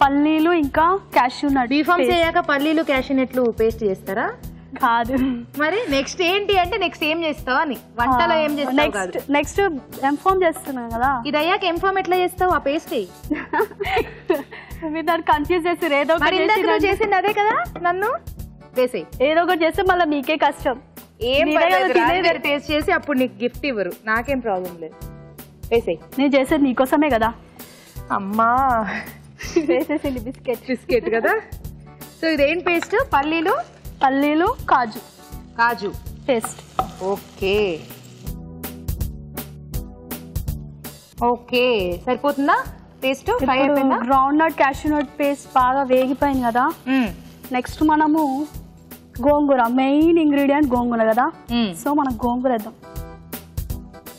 E: పల్లీలు ఇంకా క్యాష్యూ నట్.
B: బీఫార్మసీ అయ్యాక పల్లీలు క్యాష్యూ నట్లు పేస్ట్ చేస్తారా?
E: కాదు.
B: మరి నెక్స్ట్ ఏంటి అంటే నెక్స్ట్ ఏం చేస్తావు అని, వంటలో ఏం చేస్తావు?
E: నెక్స్ట్ ఎంఫామ్ చేస్తున్నాను కదా.
B: ఇది అయ్యాక ఎంఫామ్ ఎట్లా చేస్తావు? ఆ పేస్ట్
E: మీరు దాన్ని కన్ఫ్యూజ్ చేసి ఏదో ఒకటి
B: చేసింది అదే కదా, నన్ను వేసేయి.
E: ఏదో ఒకటి చేస్తే మళ్ళీ మీకే కష్టం.
B: ఏం టేస్ట్ చేసి అప్పుడు నీకు గిఫ్ట్ ఇవ్వరు, నాకేం ప్రాబ్లం లేదు. వేసేయి.
E: నేను చేసేది నీకోసమే కదా.
B: అమ్మా
E: వేసేసింది
B: బిస్కెట్ కదా. సో ఇదేం పేస్ట్? పల్లీలు కాజు
E: పేస్ట్.
B: ఓకే సరిపోతుందా పేస్ట్? ఫ్రై అయిపోయిందా?
E: Groundnut cashew nut paste బాగా వేగిపోయింది కదా. నెక్స్ట్ మనము గోంగూర, మెయిన్ ఇంగ్రీడియంట్ గోంగూర కదా. సో మనం గోంగూర వేద్దాం.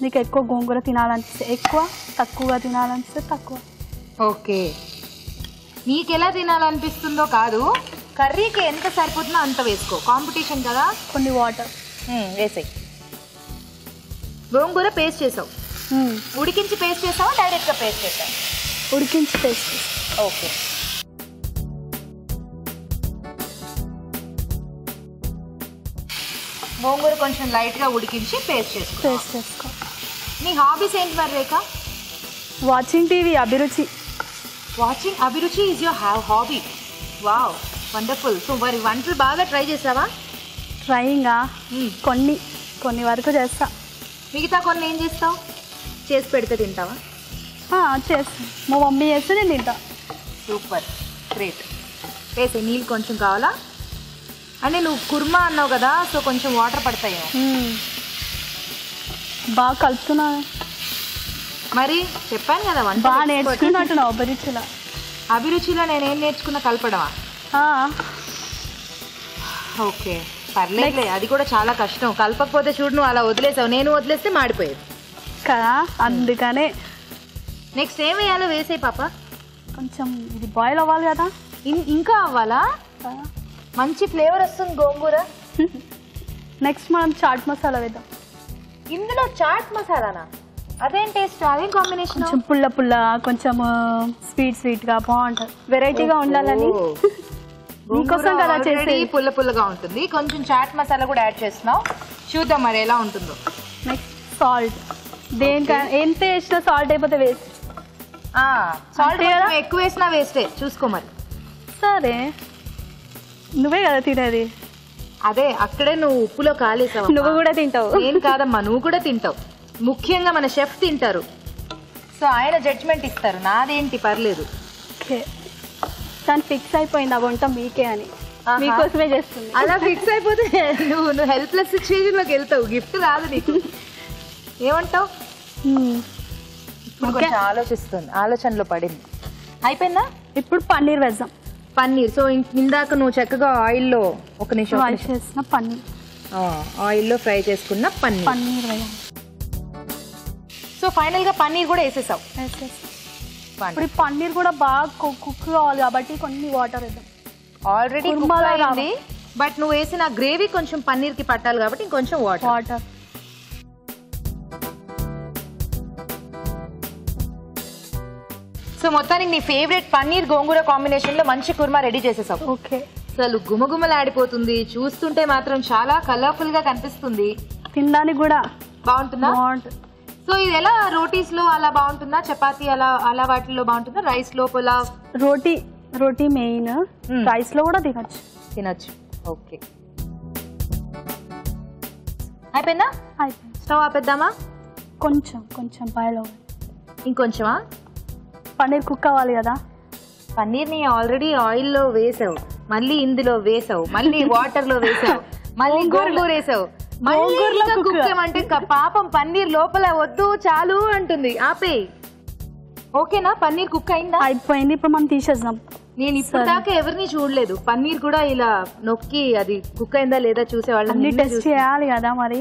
E: నీకు ఎక్కువ గోంగూర తినాలనిపిస్తే ఎక్కువ, తక్కువగా తినాలనిపిస్తే తక్కువ.
B: ఓకే, నీకు ఎలా తినాలనిపిస్తుందో కాదు, కర్రీకి ఎంత సరిపోతుందో అంత వేసుకో. కాంపిటీషన్ కదా.
E: కొన్ని వాటర్
B: వేసాయి. గోంగూర పేస్ట్ చేసావు. ఉడికించి పేస్ట్ చేసావా డైరెక్ట్గా పేస్ట్ చేసావు?
E: ఉడికించి పేస్ట్.
B: ఓకే, గోంగూర కొంచెం లైట్గా ఉడికించి పేస్ట్ చేసుకో. నీ హాబీస్ ఏంటి మరి రేఖ?
E: వాచింగ్ టీవీ, అభిరుచి.
B: వాచింగ్ అభిరుచి is your hobby. Wow, wonderful. So మరి వంటలు బాగా ట్రై చేసావా?
E: ట్రైయింగా కొన్ని వరకు చేస్తా.
B: మిగతా కొన్ని ఏం చేస్తావు? చేసి పెడితే తింటావా?
E: చేస్తా. మా మమ్మీ చేస్తే నేను తింటా.
B: Super, great. వేసే నీళ్ళు కొంచెం కావాలా? అంటే నువ్వు కుర్మా అన్నావు కదా, సో కొంచెం వాటర్ పడతాయి.
E: బాగా కలుపుతున్నా.
B: మరి చెప్పాను కదా వంట
E: బాగా నేర్చుకున్నట్టున్నావు. అభిరుచిలో
B: నేనేం నేర్చుకున్నా? కలపడమా? ఓకే, పర్లేదులే. అది కూడా చాలా కష్టం. కలపకపోతే చూడు, నువ్వు అలా వదిలేసావు. నేను వదిలేస్తే మాడిపోయేది
E: కదా, అందుకనే.
B: నెక్స్ట్ ఏం వేయాలో వేసే పాప.
E: కొంచెం ఇది బాయిల్ అవ్వాలి కదా.
B: ఇంకా అవ్వాలా? మంచి ఫ్లేవర్ వస్తుంది గోంగూర.
E: నెక్స్ట్ మనం చాట్ మసాలా వేద్దాం.
B: ఇందులో చాట్ మసాలానా? అదేం టేస్ట్, అదేం కాంబినేషన్?
E: కొంచెం పుల్ల కొంచెం స్వీట్ గా బాగుంటుంది. వెరైటీగా ఉండాలని నీకోసం కదా చేసి.
B: పుల్లగా ఉంటుంది. కొంచెం చాట్ మసాలా కూడా యాడ్ చేస్తున్నావు. చూద్దాం మరి ఎలా ఉంటుందో.
E: Next salt. దేనికైనా ఎంత వేసినా సాల్ట్ అయిపోతే వేస్ట్.
B: సాల్ట్ ఎక్కువ వేసినా వేస్టే, చూసుకో మరి.
E: సరే, నువ్వే కదా తినేది.
B: అదే, అక్కడే నువ్వు ఉప్పులో కాలేసావు.
E: నువ్వు కూడా తింటావు.
B: ఏం కాదమ్మా, నువ్వు కూడా తింటావు. ముఖ్యంగా మన షెఫ్ తింటారు, సో ఆయన జడ్జ్మెంట్ ఇస్తారు. నాదేంటి, పర్లేదు.
E: ఓకే, తను ఫిక్స్ అయిపోయింది ఆ వంట మీకే అని. మీకోసమే చేస్తుంది.
B: అలా ఫిక్స్ అయిపోతే నువ్వు హెల్ప్లెస్ సిచ్యువేషన్లోకి వెళ్తావు. గిఫ్ట్ రాదు నీకు. ఏమంటావు? ఇప్పుడు కొంచెం ఆలోచిస్తుంది, ఆలోచనలో పడింది. అయిపోయిందా?
E: ఇప్పుడు పన్నీర్ వేద్దాం.
B: పన్నీర్. సో ఇందాక నువ్వు చక్కగా ఆయిల్లో ఒక నిమిషం
E: ఫ్రై చేసిన పన్నీర్,
B: ఆయిల్లో ఫ్రై చేసుకున్న పన్నీర్
E: వేయాలి.
B: సో ఫైనల్ గా పన్నీర్ కూడా వేసేసావు.
E: ఇప్పుడు పన్నీర్ కూడా బాగా కుక్ కావాలి కాబట్టి కొన్ని వాటర్ వేద్దాం.
B: ఆల్రెడీ అయింది, బట్ నువ్వు వేసిన గ్రేవీ కొంచెం పన్నీర్ కి పట్టాలి కాబట్టి ఇంకొంచెం వాటర్. సో మొత్తానికి నీ ఫేవరెట్ పన్నీర్ గోంగూర కాంబినేషన్ లో మంచి కుర్మా రెడీ చేసేసావు.
E: ఓకే,
B: అసలు గుమగుమలాడిపోతుంది. చూస్తుంటే మాత్రం చాలా కలర్ఫుల్ గా కనిపిస్తుంది.
E: తినడానికి కూడా
B: బాగుంటుందా?
E: బాగుంటుంది.
B: సో ఇది ఎలా, రోటీస్ లో అలా బాగుంటుందా, చపాతీ అలా వాటిలో బాగుంటుందా, రైస్ లో పులావ్?
E: రోటీ మెయిన్, రైస్ లో కూడా తినొచ్చు.
B: ఓకే, అయిపోయిందా?
E: అయిపోయింది.
B: స్టవ్ ఆపేద్దామా?
E: కొంచెం బాయిల్ అవ్వాలి.
B: ఇంకొంచెమా?
E: పన్నీర్ కుక్ అవ్వాలి కదా.
B: పన్నీర్ని ఆల్రెడీ ఆయిల్లో వేసావు, మళ్ళీ ఇందులో వేసావు, మళ్ళీ వాటర్ లో వేసావు, మళ్ళీ గోంగూర వేసావు, అంటే పాపం పన్నీర్ లోపల వద్దు చాలు అంటుంది. ఆపే. ఓకేనా? పన్నీర్ కుక్ అయిందా?
E: అయిపోయింది. ఇప్పుడు మనం తీసేద్దాం.
B: నేను ఇప్పుడు దాకా ఎవరిని చూడలేదు పన్నీర్ కూడా ఇలా నొక్కి అది కుక్ అయిందా లేదా చూసేవాళ్ళని.
E: టెస్ట్ చేయాలి కదా మరి.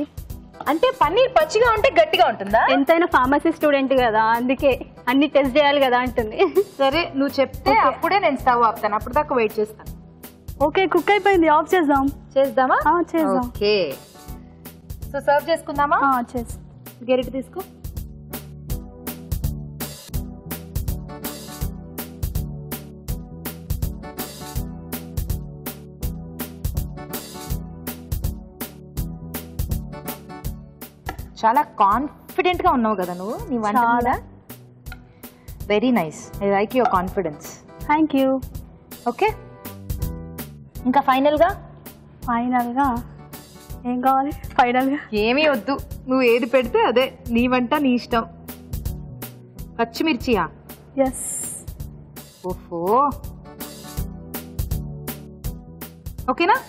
B: అంటే పన్నీర్ పచ్చిగా ఉంటే గట్టిగా ఉంటుందా?
E: ఎంతైనా ఫార్మసీ స్టూడెంట్ కదా, అందుకే అన్ని టెస్ట్ చేయాలి కదా అంటుంది.
B: సరే నువ్వు చెప్తే అప్పుడే నేను స్టవ్ ఆపుతాను, అప్పుడు దాకా వెయిట్ చేస్తాను.
E: ఓకే, కుక్ అయిపోయింది, ఆఫ్ చేద్దాం.
B: చేద్దామా?
E: చేద్దాం.
B: ఓకే, సో సర్వ్ చేసుకుందామా?
E: చేసి
B: గెరిటి తీసుకో. చాలా కాన్ఫిడెంట్ గా ఉన్నావు కదా నువ్వు నీ వంట మీద. Very nice, I like your confidence.
E: Thank you.
B: Okay, ఇంకా ఫైనల్ గా
E: ఏం కావాలి? ఫైనల్ గా
B: ఏమీ వద్దు, నువ్వు ఏది పెడితే అదే, నీ వంట నీ ఇష్టం. పచ్చిమిర్చియా?
E: ఎస్.
B: ఓహో, ఓకేనా?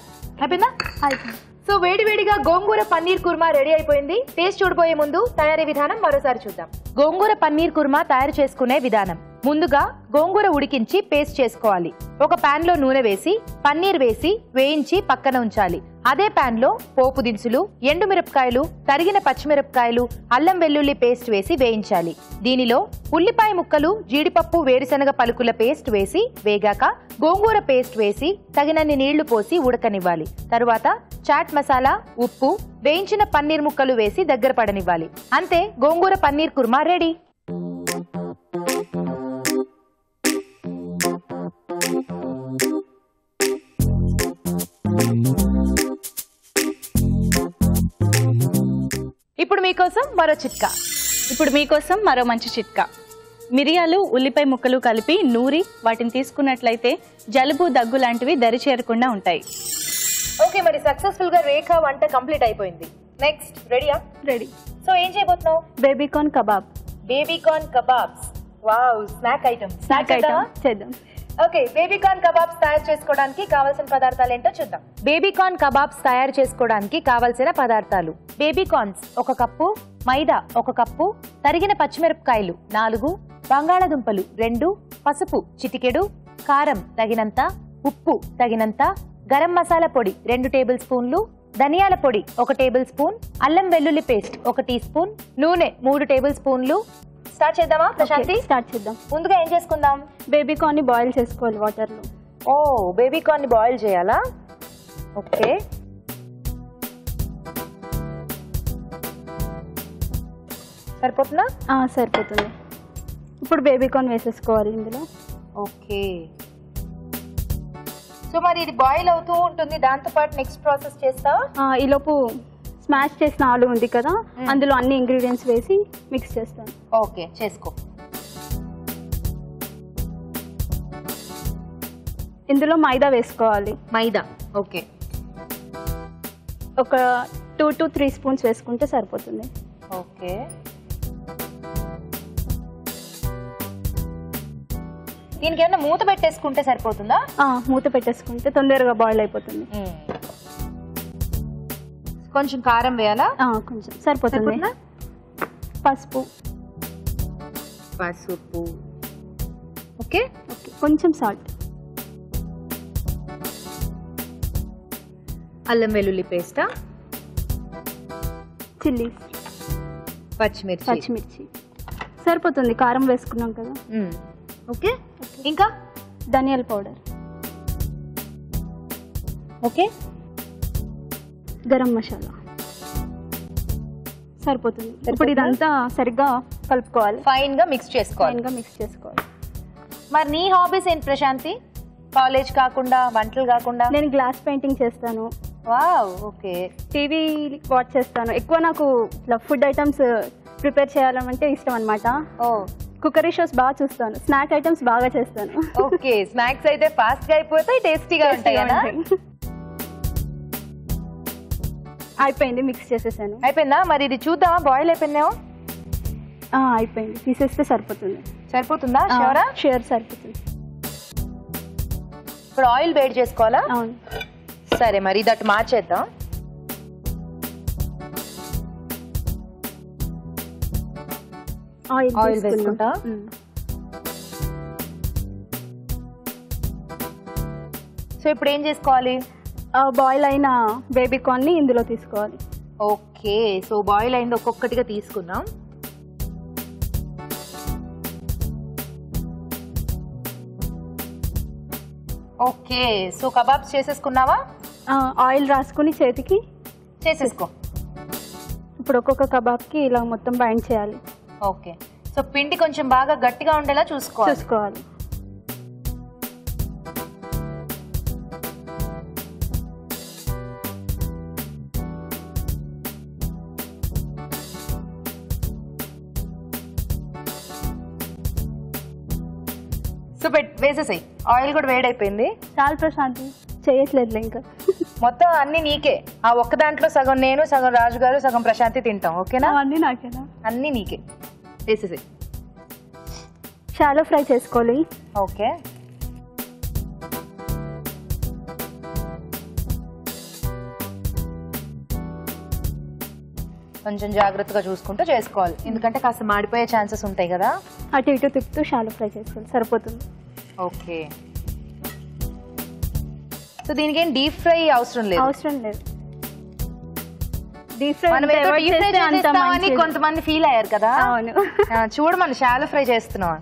B: అయిపోయిందా?
E: అయిపోయింది.
B: సో వేడివేడిగా గోంగూర పన్నీర్ కుర్మా రెడీ అయిపోయింది. టేస్ట్ చూడబోయే ముందు తయారీ విధానం మరోసారి చూద్దాం. గోంగూర పన్నీర్ కుర్మా తయారు చేసుకునే విధానం. ముందుగా గోంగూర ఉడికించి పేస్ట్ చేసుకోవాలి. ఒక పాన్ లో నూనె వేసి పన్నీర్ వేసి వేయించి పక్కన ఉంచాలి. అదే పాన్ లో పోపు దినుసులు, ఎండుమిరపకాయలు, తరిగిన పచ్చిమిరపకాయలు, అల్లం వెల్లుల్లి పేస్ట్ వేసి వేయించాలి. దీనిలో ఉల్లిపాయ ముక్కలు, జీడిపప్పు, వేరుశనగ పలుకుల పేస్ట్ వేసి వేగాక గోంగూర పేస్ట్ వేసి తగినన్ని నీళ్లు పోసి ఉడకనివ్వాలి. తరువాత చాట్ మసాలా, ఉప్పు, వేయించిన పన్నీర్ ముక్కలు వేసి దగ్గర పడనివ్వాలి. అంతే, గోంగూర పన్నీర్ కుర్మా రెడీ. ఇప్పుడు మీకోసం
D: మరో మంచి చిట్కా. మిరియాలు, ఉల్లిపాయ ముక్కలు కలిపి నూరి వాటిని తీసుకున్నట్లయితే జలుబు, దగ్గు లాంటివి దరి చేరకుండా ఉంటాయి.
B: ఓకే, మరి సక్సెస్ఫుల్ గా రేఖ వంట కంప్లీట్ అయిపోయింది. నెక్స్ట్ రెడీయా?
E: రెడీ.
B: సో ఏం చేయబోతున్నావు?
E: Baby corn kebab.
B: Baby corn kebabs. Wow, snack item.
E: చేద్దాం.
B: ఓకే, బేబీకార్న్ కబాబ్స్ తయారు చేసుకోవడానికి కావాల్సిన పదార్థాలు ఏంటో చూద్దాం. బేబీకార్న్ కబాబ్స్ తయారు చేసుకోవడానికి కావాల్సిన పదార్థాలు: బేబీకార్న్స్ 1 కప్పు, మైదా 1 కప్పు, తరిగిన పచ్చిమిరపకాయలు 4, బంగాళదుంపలు 2, పసుపు చిటికెడు, కారం తగినంత, ఉప్పు తగినంత, గరం మసాలా పొడి 2 టేబుల్ స్పూన్లు, ధనియాల పొడి 1 టేబుల్ స్పూన్, అల్లం వెల్లుల్లి పేస్ట్ 1 టీ స్పూన్, నూనె 3 టేబుల్ స్పూన్లు. స్టార్ట్ చేద్దామా ప్రశాంతి?
E: స్టార్ట్ చేద్దాం.
B: ముందుగా ఏం చేసుకుందాం?
E: బేబీకార్న్ ని బాయిల్ చేసుకోవాలి వాటర్ లో.
B: ఓ, బేబీకార్న్ ని బాయిల్ చేయాలా? ఓకే, సరిపోతుందా?
E: సరిపోతుంది. ఇప్పుడు బేబీకార్న్ వేసేసుకోవాలి ఇందులో.
B: ఓకే, సో మరి ఇది బాయిల్ అవుతూ ఉంటుంది, దాంతో పాటు నెక్స్ట్ ప్రాసెస్ చేస్తావా?
E: ఈలోపు స్మాష్ చేసిన ఆలు ఉంది కదా, అందులో అన్ని ఇంగ్రీడియంట్స్ వేసి మిక్స్ చేస్తాను.
B: ఓకే, చేసుకో.
E: ఇందులో మైదా వేసుకోవాలి.
B: మైదా, ఓకే.
E: ఒక 2 to 3 స్పూన్స్ వేసుకుంటే సరిపోతుంది.
B: ఓకే, దీనికి ఏమన్నా మూత పెట్టేసుకుంటే సరిపోతుందా?
E: మూత పెట్టేసుకుంటే తొందరగా బాయిల్ అయిపోతుంది.
B: కొంచెం కారం వేయాలా?
E: కొంచెం సరిపోతుంది. పసుపు.
B: ఓకే,
E: కొంచెం సాల్ట్.
B: అల్లం వెల్లుల్లి పేస్టా?
E: చిల్లీ, పచ్చిమిర్చి సరిపోతుంది. కారం వేసుకున్నాం కదా.
B: ఓకే, ఇంకా
E: ధనియాల పౌడర్.
B: ఓకే,
E: గరం మసాలా సరిపోతుంది. ఇప్పుడు ఇదంతా సరిగ్గా కలుపుకోవాలి.
B: ఫైన్ గా మిక్స్ చేసుకోవాలి. మరి నీ హాబీస్ ఏంటి ప్రశాంతి? కాలేజ్ కాకుండా, వంటలు కాకుండా?
E: నేను గ్లాస్ పెయింటింగ్ చేస్తాను.
B: Wow, okay.
E: టీవీ వాచ్ చేస్తాను. ఎక్కువ నాకు ఫుడ్ ఐటమ్స్ ప్రిపేర్ చేయాలంటే ఇష్టం అనమాట. కుకరీ షోస్ బాగా చూస్తాను. స్నాక్ ఐటమ్స్ బాగా చేస్తాను.
B: ఓకే, స్నాక్స్ అయితే ఫాస్ట్ గా అయిపోతాయి, టేస్టీగా ఉంటాయి కదా.
E: అయిపోయింది, మిక్స్ చేసేసాను.
B: అయిపోయిందా? మరి ఇది చూద్దామా, బాయిల్ అయిపోయిందేమో.
E: అయిపోయింది, తీసేస్తే సరిపోతుంది.
B: సరిపోతుందా? షూరా?
E: షూర్, సరిపోతుంది.
B: ఇప్పుడు ఆయిల్ వేడి చేసుకోవాలా?
E: అవును.
B: సరే, మరి ఇది అటు మార్చేద్దాం. ఆయిల్ వేసుకుంటా. సో ఇప్పుడు ఏం చేసుకోవాలి?
E: బాయిల్ అయిన బేబీకార్న్ ని ఇందులో తీసుకోవాలి.
B: ఓకే, సో బాయిల్ అయింది, ఒక్కొక్కటిగా తీసుకుందాం. ఓకే, సో కబాబ్స్ చేసేసుకున్నావా?
E: ఆయిల్ రాసుకుని చేతికి
B: చేసేసుకో.
E: ఇప్పుడు ఒక్కొక్క కబాబ్కి ఇలా మొత్తం బైండ్ చేయాలి.
B: ఓకే, సో పిండి కొంచెం బాగా గట్టిగా ఉండేలా చూసుకోవాలి. సో వేసేసాయి. ఆయిల్ కూడా వేడైపోయింది.
E: చాలా ప్రశాంతి చేయట్లేదు ఇంకా.
B: మొత్తం అన్ని నీకే. ఆ ఒక్క దాంట్లో సగం నేను, సగం రాజు గారు, సగం ప్రశాంతి తింటాం. ఓకేనా?
E: అన్నీ నాకేనా?
B: అన్ని నీకే. వేసేసాయి.
E: షాలో ఫ్రై చేసుకోవాలి.
B: ఓకే, కొంచెం జాగ్రత్తగా చూసుకుంటూ చేసుకోవాలి, ఎందుకంటే కాస్త మాడిపోయే ఛాన్సెస్ ఉంటాయి కదా.
E: అటు ఇటు తిప్పుతూ షాలో ఫ్రై చేసుకోవాలి, సరిపోతుంది.
B: ఓకే, సో దీనికి ఏం డీప్ ఫ్రై అవసరం లేదు.
E: డీప్ ఫ్రై
B: మనం ఏదో డీప్ ఫ్రై చేస్తామని కొంతమంది ఫీల్ అయ్యారు కదా.
E: అవును.
B: చూడు, మనం షాలో ఫ్రై చేస్తున్నాం.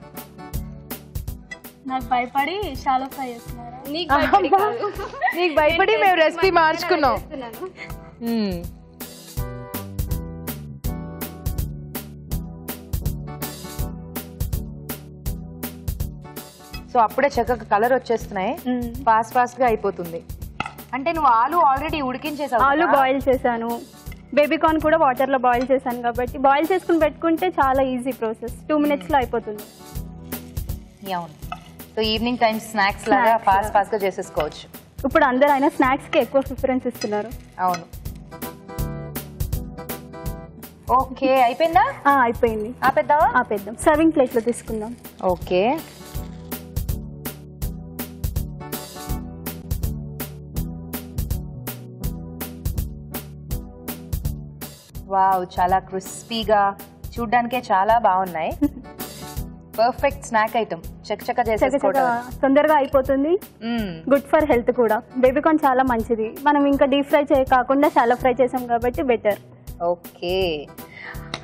E: నాకు భయపడి షాలో ఫ్రై చేస్తున్నారా?
B: నీకు భయపడి మేము రెసిపీ మార్చుకున్నాం. సో అప్పుడే చక్కగా కలర్ వచ్చేస్తున్నాయి. ఫాస్ట్ గా అయిపోతుంది. అంటే నువ్వు ఆలు ఆల్రెడీ ఉడికించేసావు.
E: ఆలు బాయిల్ చేశాను, బేబీకార్న్ కూడా వాటర్ లో బాయిల్ చేశాను కాబట్టి బాయిల్ చేసుకుని పెట్టుకుంటే చాలా ఈజీ ప్రాసెస్, 2 minutes లో అయిపోతుంది.
B: అవును, సో ఈవినింగ్ టైం స్నాక్స్ లాగా ఫాస్ట్ గా చేసేసుకోవచ్చు.
E: ఇప్పుడు అందరూ అయినా స్నాక్స్ కి ఎక్కువ ప్రిఫరెన్స్ ఇస్తున్నారు.
B: అవును. ఓకే, అయిపోయిందా?
E: అయిపోయింది.
B: ఆపేద్దాం.
E: సర్వింగ్ ప్లేట్ లో తీసుకుందాం.
B: ఓకే, వావ్, చాలా క్రిస్పీగా, చూడ్డానికే చాలా బాగున్నాయి. Perfect snack item. చక్కగా చేసేసుకోవడం,
E: తొందరగా అయిపోతుంది. గుడ్ ఫర్ హెల్త్ కూడా. బేబీకార్న్ చాలా మంచిది. మనం ఇంకా డీప్ ఫ్రై కాకుండా షాలో ఫ్రై చేసాం కాబట్టి బెటర్.
B: ఓకే,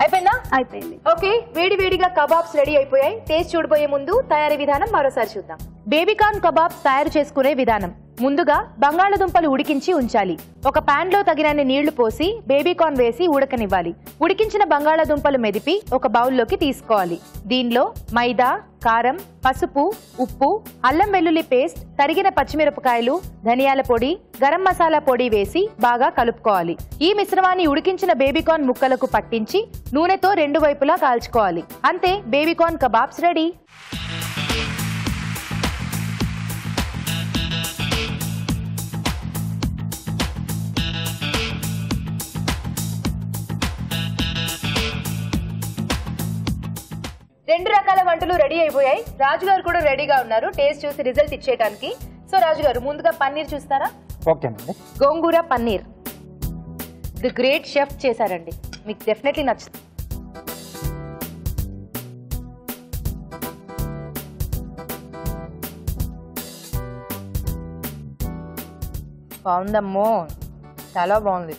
B: అయిపోయిందా?
E: అయిపోయింది.
B: ఓకే, వేడిగా కబాబ్స్ రెడీ అయిపోయాయి. టేస్ట్ చూడబోయే ముందు తయారీ విధానం మరోసారి చూద్దాం. బేబీకార్న్ కబాబ్స్ తయారు చేసుకునే విధానం. ముందుగా బంగాళదుంపలు ఉడికించి ఉంచాలి. ఒక పాన్ లో తగినన్ని నీళ్లు పోసి బేబీకార్న్ వేసి ఉడకనివ్వాలి. ఉడికించిన బంగాళదుంపలు మెదిపి ఒక బౌల్లోకి తీసుకోవాలి. దీనిలో మైదా, కారం, పసుపు, ఉప్పు, అల్లం వెల్లుల్లి పేస్ట్, తరిగిన పచ్చిమిరపకాయలు, ధనియాల పొడి, గరం మసాలా పొడి వేసి బాగా కలుపుకోవాలి. ఈ మిశ్రమాన్ని ఉడికించిన బేబీకార్న్ ముక్కలకు పట్టించి నూనెతో 2 వైపులా కాల్చుకోవాలి. అంతే, బేబీకార్న్ కబాబ్స్ రెడీ. రెండు రకాల వంటలు రెడీ అయిపోయాయి. రాజుగారు కూడా రెడీగా ఉన్నారు టేస్ట్ చూసి రిజల్ట్ ఇచ్చేయడానికి. సో రాజుగారు, ముందుగా పన్నీర్ చూస్తారా?
C: ఓకేనండి.
B: గోంగూర పన్నీర్ ది గ్రేట్ షెఫ్ చేశారండి, మీకు డెఫినెట్లీ నచ్చుతుంది. బాగుందమ్మో, చాలా బాగుంది.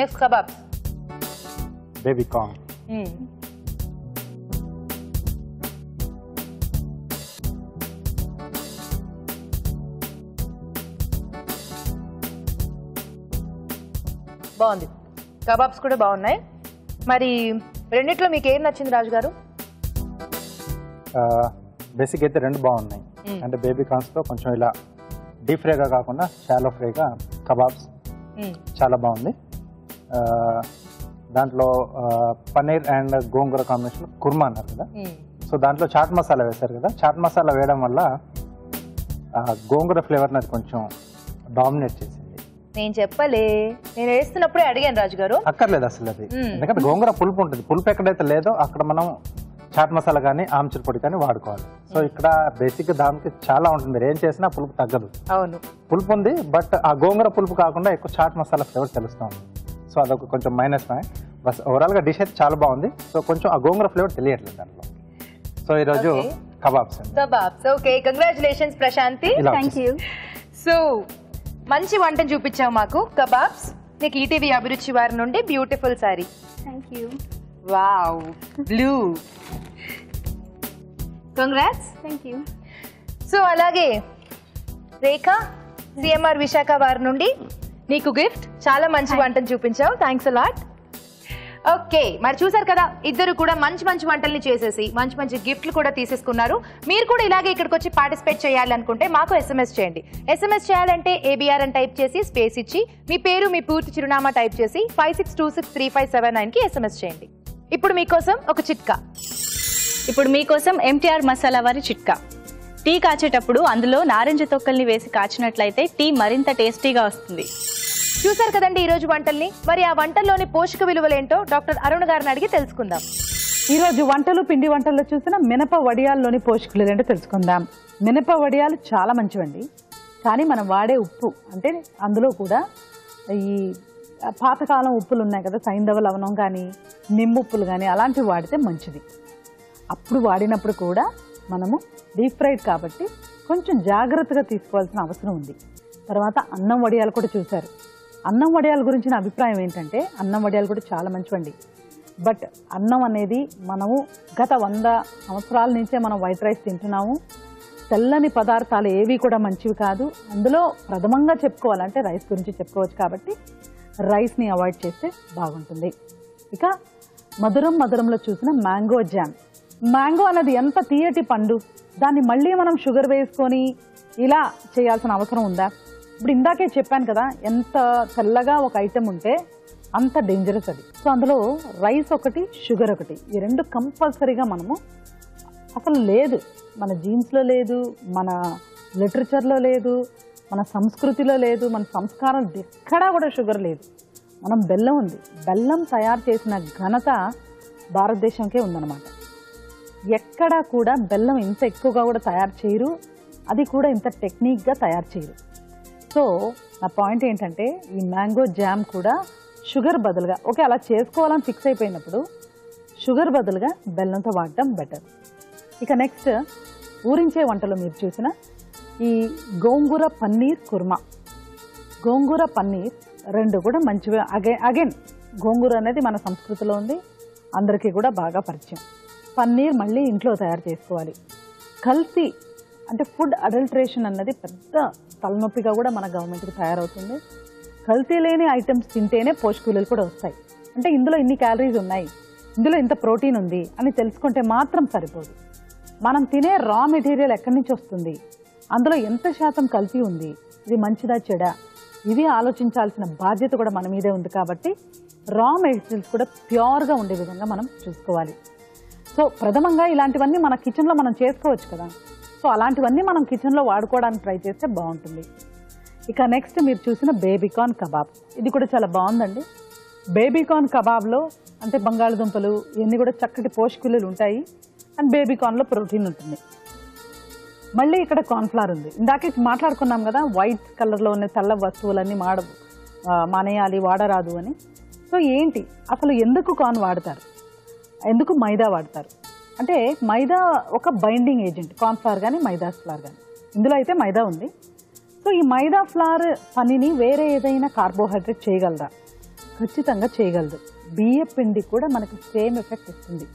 B: Next kebabs.
C: బేబీకార్న్.
B: బాగుంది, కబాబ్స్ కూడా బాగున్నాయి. మరి రెండిట్లో మీకు ఏం నచ్చింది రాజుగారు?
C: బేసిక్ అయితే రెండు బాగున్నాయి. అంటే బేబీకార్న్స్తో కొంచెం ఇలా డీప్ ఫ్రైగా కాకుండా షాలో ఫ్రైగా కబాబ్స్ చాలా బాగుంది. దాంట్లో పన్నీర్ అండ్ గోంగూర కాంబినేషన్ కుర్మా అన్నారు కదా, సో దాంట్లో చాట్ మసాలా వేశారు కదా. చాట్ మసాలా వేయడం వల్ల గోంగూర ఫ్లేవర్ని అది కొంచెం డామినేట్ చేసింది.
B: నేను చెప్పలే, నేను వేస్తున్నప్పుడే అడిగాను రాజుగారు.
C: అక్కర్లేదు అసలు అది, ఎందుకంటే గోంగూర పులుపు ఉంటుంది. పులుపు ఎక్కడైతే లేదో అక్కడ మనం చాట్ మసాలా కానీ ఆమ్చూర్ పొడి కానీ వాడుకోవాలి. సో ఇక్కడ బేసిక్గా దానికి చాలా ఉంటుంది, మీరు ఏం చేసినా పులుపు తగ్గదు.
B: అవును,
C: పులుపు ఉంది, బట్ ఆ గోంగూర పులుపు కాకుండా ఎక్కువ చాట్ మసాలా ఫ్లేవర్ తెలుస్తూ ఉంది. సో అదొక కొంచెం మైనస్ పాయింట్. బస్ ఓవరాల్గా డిష్ అయితే చాలా బాగుంది. సో కొంచెం ఆ గోంగూర ఫ్లేవర్ తెలియట్లేదు దాంట్లో. సో ఈరోజు kebabs.
B: Okay, congratulations Prashanthi.
E: Thank you.
B: So మంచి వంటను చూపించావు మాకు, కబాబ్స్. నీకు ఈటీవీ అభిరుచి వారి నుండి beautiful sorry.
E: Thank you.
B: Wow, blue. Congrats.
E: Thank you.
B: So అలాగే రేఖ సిఎంఆర్ విశాఖ వారి నుండి నీకు గిఫ్ట్. చాలా మంచి వంటను చూపించావు, థ్యాంక్స్ అలాట్. ఓకే, మరి చూసారు కదా, ఇద్దరు కూడా మంచి మంచి వంటల్ని చేసేసి మంచి మంచి గిఫ్ట్లు కూడా తీసేసుకున్నారు. మీరు కూడా ఇలాగే ఇక్కడికి వచ్చి పార్టిసిపేట్ చేయాలనుకుంటే మాకు SMS చేయండి. SMS చేయాలంటే ABR అని టైప్ చేసి స్పేస్ ఇచ్చి మీ పేరు మీ పూర్తి చిరునామా టైప్ చేసి 56263579కి SMS చేయండి. ఇప్పుడు మీకోసం ఒక చిట్కా.
D: ఇప్పుడు మీకోసం MTR మసాలా వారి చిట్కా. టీ కాచేటప్పుడు అందులో నారింజ తొక్కల్ని వేసి కాచినట్లయితే టీ మరింత టేస్టీగా వస్తుంది.
B: చూసారు కదండి ఈ రోజు వంటల్ని. మరి ఆ వంటల్లోని పోషక విలువలేంటో డాక్టర్ అరుణ్ గారిని అడిగి తెలుసుకుందాం.
F: ఈ రోజు వంటలు పిండి వంటల్లో చూసిన మినప వడియాల్లోని పోషకులు ఏంటో తెలుసుకుందాం. మినప వడియాలు చాలా మంచివండి, కానీ మనం వాడే ఉప్పు అంటే అందులో కూడా ఈ పాతకాలం ఉప్పులు ఉన్నాయి కదా, సైంధవ లవణం కానీ నిమ్ముప్పులు కానీ అలాంటివి వాడితే మంచిది. అప్పుడు వాడినప్పుడు కూడా మనము డీప్ ఫ్రైడ్ కాబట్టి కొంచెం జాగ్రత్తగా తీసుకోవాల్సిన అవసరం ఉంది. తర్వాత అన్నం వడియాలు కూడా చూశారు. అన్నం వడియాల గురించిన అభిప్రాయం ఏంటంటే అన్నం వడియాలు కూడా చాలా మంచివండి. బట్ అన్నం అనేది మనము గత 100 సంవత్సరాల నుంచే మనం వైట్ రైస్ తింటున్నాము. తెల్లని పదార్థాలు ఏవి కూడా మంచివి కాదు. అందులో ప్రథమంగా చెప్పుకోవాలంటే రైస్ గురించి చెప్పుకోవచ్చు కాబట్టి రైస్ని అవాయిడ్ చేస్తే బాగుంటుంది. ఇక మధురంలో చూసిన మ్యాంగో జామ్. మ్యాంగో అనేది ఎంత తీయటి పండు, దాన్ని మళ్ళీ మనం షుగర్ వేసుకొని ఇలా చేయాల్సిన అవసరం ఉందా? ఇప్పుడు ఇందాకే చెప్పాను కదా, ఎంత తెల్లగా ఒక ఐటెం ఉంటే అంత డేంజరస్ అది. సో అందులో రైస్ ఒకటి, షుగర్ ఒకటి, ఈ రెండు కంపల్సరీగా మనము అసలు లేదు, మన జీన్స్లో లేదు, మన లిటరేచర్లో లేదు, మన సంస్కృతిలో లేదు, మన సంస్కారం ఎక్కడా కూడా షుగర్ లేదు. మనం బెల్లం ఉంది. బెల్లం తయారు చేసిన ఘనత భారతదేశంకే ఉందన్నమాట. ఎక్కడా కూడా బెల్లం ఇంత ఎక్కువగా కూడా తయారు చేయరు, అది కూడా ఇంత టెక్నిక్గా తయారు చేయరు. సో నా పాయింట్ ఏంటంటే ఈ మ్యాంగో జామ్ కూడా షుగర్ బదులుగా, ఓకే అలా చేసుకోవాలని ఫిక్స్ అయిపోయినప్పుడు షుగర్ బదులుగా బెల్లంతో వాడటం బెటర్. ఇక నెక్స్ట్ ఊరించే వంటలో మీరు చూసిన ఈ గోంగూర పన్నీర్ కుర్మా, గోంగూర పన్నీర్ రెండు కూడా మంచిగా అగైన్ గోంగూర అనేది మన సంస్కృతిలో ఉంది, అందరికీ కూడా బాగా పరిచయం. పన్నీర్ మళ్ళీ ఇంట్లో తయారు చేసుకోవాలి. కల్తీ అంటే ఫుడ్ అడల్ట్రేషన్ అన్నది పెద్ద తలనొప్పిగా కూడా మన గవర్నమెంట్కి తయారవుతుంది. కల్తీ లేని ఐటమ్స్ తింటేనే పోషక విలువలు కూడా వస్తాయి. అంటే ఇందులో ఇన్ని క్యాలరీస్ ఉన్నాయి, ఇందులో ఇంత ప్రోటీన్ ఉంది అని తెలుసుకుంటే మాత్రం సరిపోదు. మనం తినే రా మెటీరియల్ ఎక్కడి నుంచి వస్తుంది, అందులో ఎంత శాతం కల్తీ ఉంది, ఇది మంచిదా చెడా, ఇవి ఆలోచించాల్సిన బాధ్యత కూడా మన మీదే ఉంది. కాబట్టి రా మెటీరియల్స్ కూడా ప్యూర్గా ఉండే విధంగా మనం చూసుకోవాలి. సో ప్రథమంగా ఇలాంటివన్నీ మన కిచెన్లో మనం చేసుకోవచ్చు కదా, సో అలాంటివన్నీ మనం కిచెన్లో వాడుకోవడానికి ట్రై చేస్తే బాగుంటుంది. ఇక నెక్స్ట్ మీరు చూసిన బేబీకార్న్ కబాబ్, ఇది కూడా చాలా బాగుందండి. బేబీకార్న్ కబాబ్లో అంటే బంగాళదుంపలు ఇవన్నీ కూడా చక్కటి పోషక విలువలు ఉంటాయి, అండ్ బేబీకార్న్లో ప్రోటీన్ ఉంటుంది. మళ్ళీ ఇక్కడ కార్న్ఫ్లవర్ ఉంది. ఇందాకే మాట్లాడుకున్నాం కదా, వైట్ కలర్లో ఉన్న తెల్ల వస్తువులన్నీ మానేయాలి, వాడరాదు అని. సో ఏంటి అసలు ఎందుకు కార్న్ వాడతారు, ఎందుకు మైదా వాడతారు అంటే మైదా ఒక బైండింగ్ ఏజెంట్, కార్న్ఫ్లవర్ కానీ మైదా ఫ్లవర్ కానీ, ఇందులో అయితే మైదా ఉంది. సో ఈ మైదా ఫ్లవర్ పనిని వేరే ఏదైనా కార్బోహైడ్రేట్ చేయగలరా? ఖచ్చితంగా చేయగలదు. బియ్య పిండి కూడా మనకు సేమ్ ఎఫెక్ట్ ఇస్తుంది.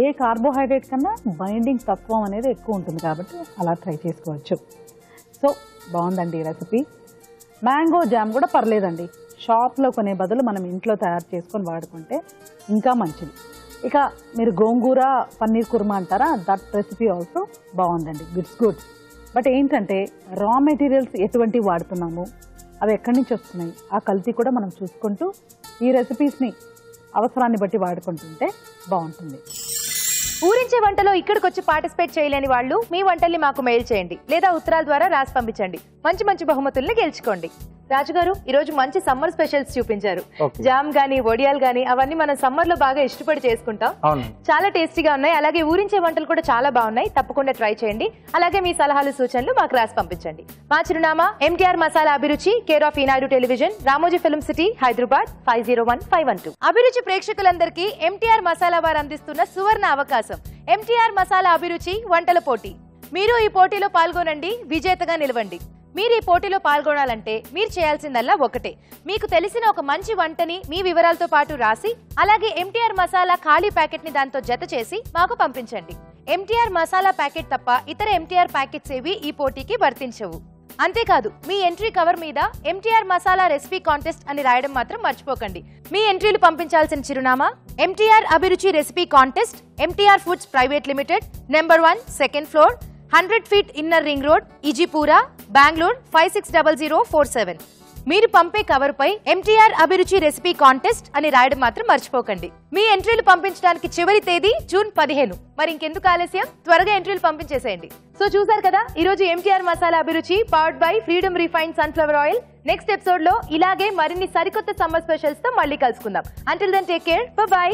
F: ఏ కార్బోహైడ్రేట్ కన్నా బైండింగ్ తత్వం అనేది ఎక్కువ ఉంటుంది కాబట్టి అలా ట్రై చేసుకోవచ్చు. సో బాగుందండి ఈ రెసిపీ. మ్యాంగో జామ్ కూడా పర్లేదండి, షాప్లో కొనే బదులు మనం ఇంట్లో తయారు చేసుకొని వాడుకుంటే ఇంకా మంచిది. ఇక మీరు గోంగూర పన్నీర్ కుర్మా అంటారా, దట్ రెసిపీ ఆల్సో బాగుందండి, ఇట్స్ గుడ్. బట్ ఏంటంటే రా మెటీరియల్స్ ఎటువంటివి వాడుతున్నాము, అవి ఎక్కడి నుంచి వస్తున్నాయి, ఆ కల్తీ కూడా మనం చూసుకుంటూ ఈ రెసిపీస్ని అవసరాన్ని బట్టి వాడుకుంటుంటే బాగుంటుంది.
B: ఊరించే వంటలో ఇక్కడికి వచ్చి పార్టిసిపేట్ చేయలేని వాళ్ళు మీ వంటల్ని మాకు మెయిల్ చేయండి లేదా ఉత్తరాల ద్వారా రాసి పంపించండి. మంచి మంచి బహుమతుల్ని గెలుచుకోండి. రాజుగారు ఈరోజు మంచి సమ్మర్ స్పెషల్స్ చూపించారు. జామ్ గానీ వడియాలు గానీ అవన్నీ మనం సమ్మర్ లో బాగా ఇష్టపడి చేసుకుంటాం, చాలా టేస్టీగా ఉన్నాయి. అలాగే ఊరించే వంటలు కూడా చాలా బాగున్నాయి, తప్పకుండా ట్రై చేయండి. అలాగే మీ సలహాలు సూచనలు మాకు రాసి పంపించండి. మా చిరునామా MTR మసాలా అభిరుచి, care of Eenadu television, Ramoji film city, Hyderabad 501512. అభిరుచి ప్రేక్షకులందరికీ MTR మసాలా వారు అందిస్తున్న సువర్ణ అవకాశం, MTR మసాలా అభిరుచి వంటల పోటీ. మీరు ఈ పోటీలో పాల్గొనండి, విజేతగా నిలవండి. మీరు ఈ పోటీలో పాల్గొనాలంటే మీరు చేయాల్సిందల్లా ఒకటే, మీకు తెలిసిన ఒక మంచి వంటని మీ వివరాలతో పాటు రాసి అలాగే ఎంటీఆర్ మసాలా ఖాళీ ప్యాకెట్ ని దాంతో జత చేసి మాకు పంపించండి. ఎంటీఆర్ మసాలా ప్యాకెట్ తప్ప ఇతర ఎంటీఆర్ ప్యాకెట్స్ ఏవి ఈ పోటీకి వర్తించవు. అంతేకాదు మీ ఎంట్రీ కవర్ మీద ఎంటీఆర్ మసాలా రెసిపీ కాంటెస్ట్ అని రాయడం మాత్రం మర్చిపోకండి. మీ ఎంట్రీలు పంపించాల్సిన చిరునామా MTR Abhiruchi recipe contest, MTR foods private limited, number 1, second floor, 100 feet inner ring road, Ejipura, Bengaluru 560047. మీరు పంపే కవర్ పై ఎంటీఆర్ అభిరుచి రెసిపీ కాంటెస్ట్ అని రాయడం మాత్రం మర్చిపోకండి. మీ ఎంట్రీలు పంపించడానికి చివరి తేదీ జూన్ 15. మరి ఇంకెందుకు ఆలస్యం, త్వరగా ఎంట్రీలు పంపించేసేయండి. సో చూసారు కదా ఈరోజు MTR masala Abhiruchi powered by Freedom refined sunflower oil. Next episode లో ఇలాగే మరిన్ని సరికొత్త సమ్మర్ స్పెషల్స్ తో మళ్ళీ కలుసుకుందాం. Until then take care, by.